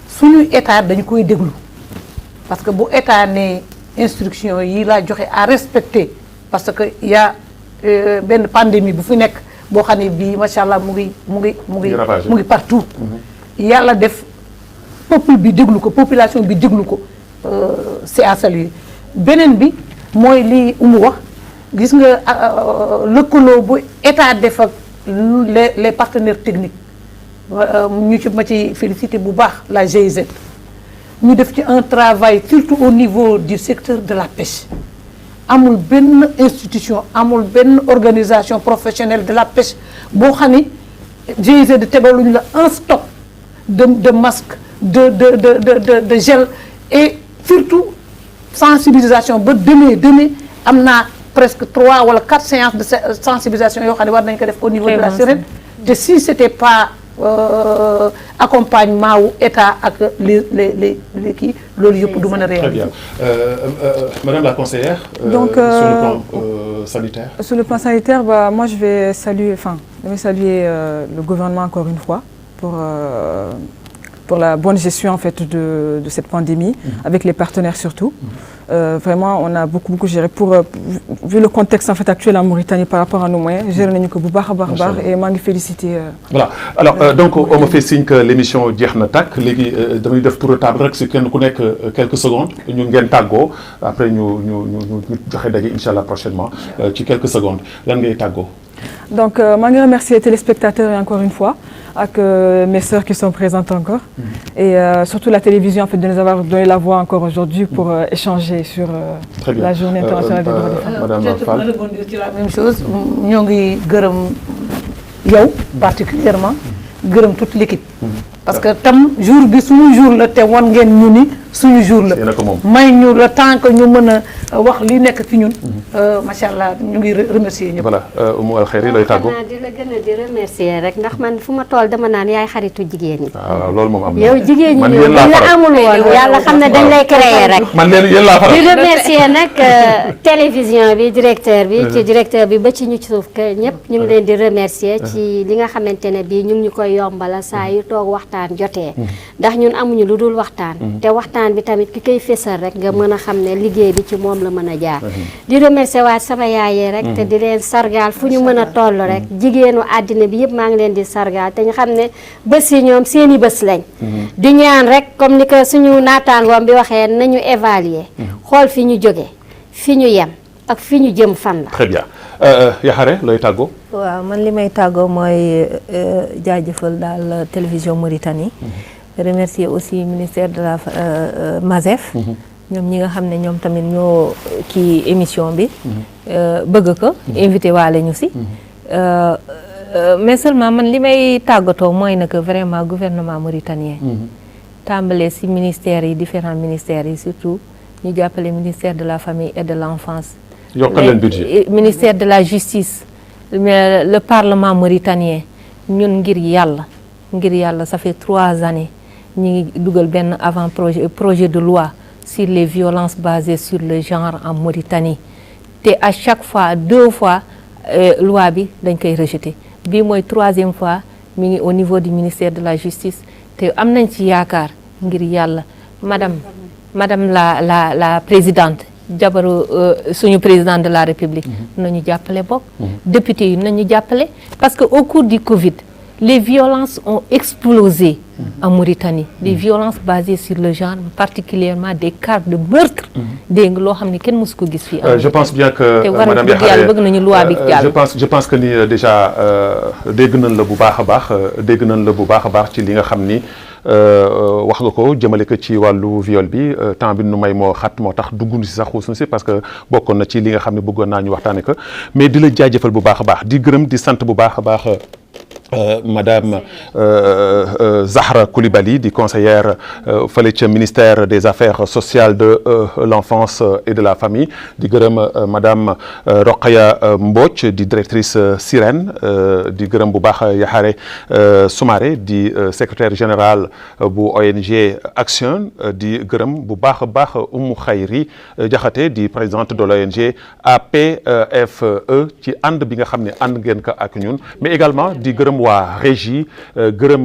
suñuy état dañu koy déglu parce que bu état ne instruction yi laa joxe à respecter parce que y a benn pandémie bu fi nekk boo xam ne bii macha allah mu ngi partout. yàlla def peuple bi déglu ko population bi déglu ko c'est à saluer beneen bi mooy li Oumou wax gis nga lëkkaloo bu état def ak les partenaires techniques ñu ci ma ci féliciter bu baax la GIZ. ñu def ci un travail surtout au niveau du secteur de la pêche amul benn institution amul benn organisation professionnelle de la pêche boo xam ni GIZ tegaluñu la un stock de masques, de gel et surtout sensibilisation ba demain am naa presque 3 wala 4 séances de sensibilisation yoo xam ne war nañ ko def au niveau de la Sirène te si c'était pas accompagnement wu état ak les kii loolu yëpp du mën a réaliser. Très bien. Madame la conseillère. Donc, sur le plan sanitaire. Sur le plan sanitaire, moi je vais saluer le gouvernement encore une fois pour la bonne gestion en fait de cette pandémie, avec les partenaires surtout. Vraiment, on a beaucoup géré vu le contexte en fait actuel en Mauritanie par rapport à nos moyens, géré nañu ko bu baax a baax et maa ngi féliciter. Voilà. Alors donc on me fait signe que l'émission jeex na tàkk léegi damay def tour de table rek si kenn ku nekk quelques secondes ñu ngeen tàggoo après ñu joxe daje incha allah prochainement ci quelques secondes lan ngay tàggoo. Donc maa ngi remercier les téléspectateurs et encore une fois avec mes sœurs qui sont présentes encore et surtout la télévision en fait de nous avoir donné la voix encore aujourd'hui pour échanger sur la journée internationale des droits des femmes. Madame Fall, peut-être rebondir sur la même chose ñoo ngi gërëm yow particulièrement gërëm toute l'équipe parce que tam jour bi suñu jour la te wan ngeen ñu ni suñu jour la may ñu le temps que ñu mën a wax li nekk ci ñun macha allah ñu ngi remercier ñëpp. voilà Oumou Al Khayri looy tàggoo. di la gën a di remercier rek ndax man fu ma toll dama naan yaay xaritu jigéen ñi. waaw loolu moom am na. yow jigéen ñi ñoom dañ la amul woon yàlla xam ne dañ lay créer rek. man yéen laa faral. di remercier nag télévision bi directeur bi ci directeur bi ba ci ñu ci suuf que ñëpp ñu ngi leen di remercier ci li nga xamante ne bii ñu ngi ñu koy yombala saa yu toog waxtaan jotee ndax ñun amuñu lu dul waxtaan te waxtaan bi tamit ki koy fésal rek nga mën a xam ne liggéey bi ci moom la mën a jaar di remercier waat sama yaayee rek te di leen sargaal fu ñu mën a toll rek jigéenu àddina bi yëpp maa ngi leen di sargaal te ñu xam ne bés yi ñoom seeni bés lañ di ñaan rek comme ni ko suñu naataangoom bi waxee nañu évaluer xool fi ñu jóge fi ñu yem ak fi ñu jëm fan la. Très bien Yaxare looy tàggoo. waaw man li may tàggoo mooy jaajëfal daal télévision Mauritanie. remercier aussi ministère de la MASEF. ñoom ñi nga xam ne ñoom tamit ñoo kii émission bi. bëgg ko invité waale ñu si. mais seulement man li may tàggatoo mooy na que vraiment gouvernement mauritanien. tàmbalee si ministères yi différents ministères yi surtout ñu jàppale ministère de la famille et de l'enfance. yokkal leen budget ministère de la justice le parlement mauritanien ñun ngir yàlla ça fait 3 années ñu ngi dugal benn avant projet de loi sur les violences basées sur le genre en Mauritanie te à chaque fois 2 fois loi bi dañ koy rejeter bii mooy 3e fois mi ngi au niveau du ministère de la justice te am nañ ci yaakaar ngir yàlla madame la présidente jabaru suñu président de la République nañu jàppale bokk député yi nañu jàppale parce que au cours du Covid les violences ont explosé en Mauritanie des violences basées sur le genre particulièrement des cas de meurtre dégg nga loo xam ne kenn mosu ko gis fii je pense bien que te war madame dëgg yàlla bëgg nañu loi bi jàll je pense que ni déjà dégg nañ la bu baax a baax ci li nga xam ni wax nga ko jëmale ko ci wàllu viol bi temps bi nu may moo xat moo tax dugg si sax xuus na si parce que bokkoon na ci li nga xam ne bëggoon naa ñu waxtaane ko mais di la jaajëfal bu baax a baax di gërëm di sant bu baax a baax Madame Zahra Coulibaly di conseillère fële ca ministère des affaires sociales de l'enfance et de la famille di gërëm Madame Rokhaya Mbodj di directrice Sirène di gërëm bu baax Yaxare Soumaré di secrétaire général bu ONG Action di gërëm bu baax a baax Oumou Khayri Diakhaté di présidente de l'ONG APFE ci ànd bi nga xam ne ànd ngeen ko ak ñun mais également di gërëm waa régie gërëm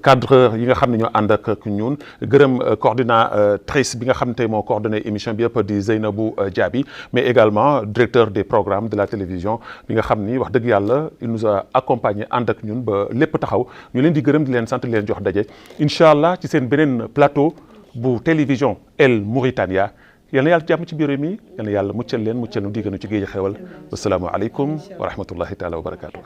cadreur yi nga xam ne ñoo ànd ak ñun gërëm coordinatrice bi nga xam ne tey moo coordonné émission bi yëpp di Zeynabou Diaby mais également directeur des programmes de la télévision bi nga xam ni wax dëgg yàlla il nous a accompagné ànd ak ñun ba lépp taxaw ñu leen di gërëm di leen sant di leen jox daje incha allah ci seen beneen plateau bu télévision El Mauritania yal na yàlla jàmm ci biir mi yal na yàlla muccal leen muccal nu digganu ci géej xewal wasalaamu aleykum wa rahmatullahi taala wa barakaatu.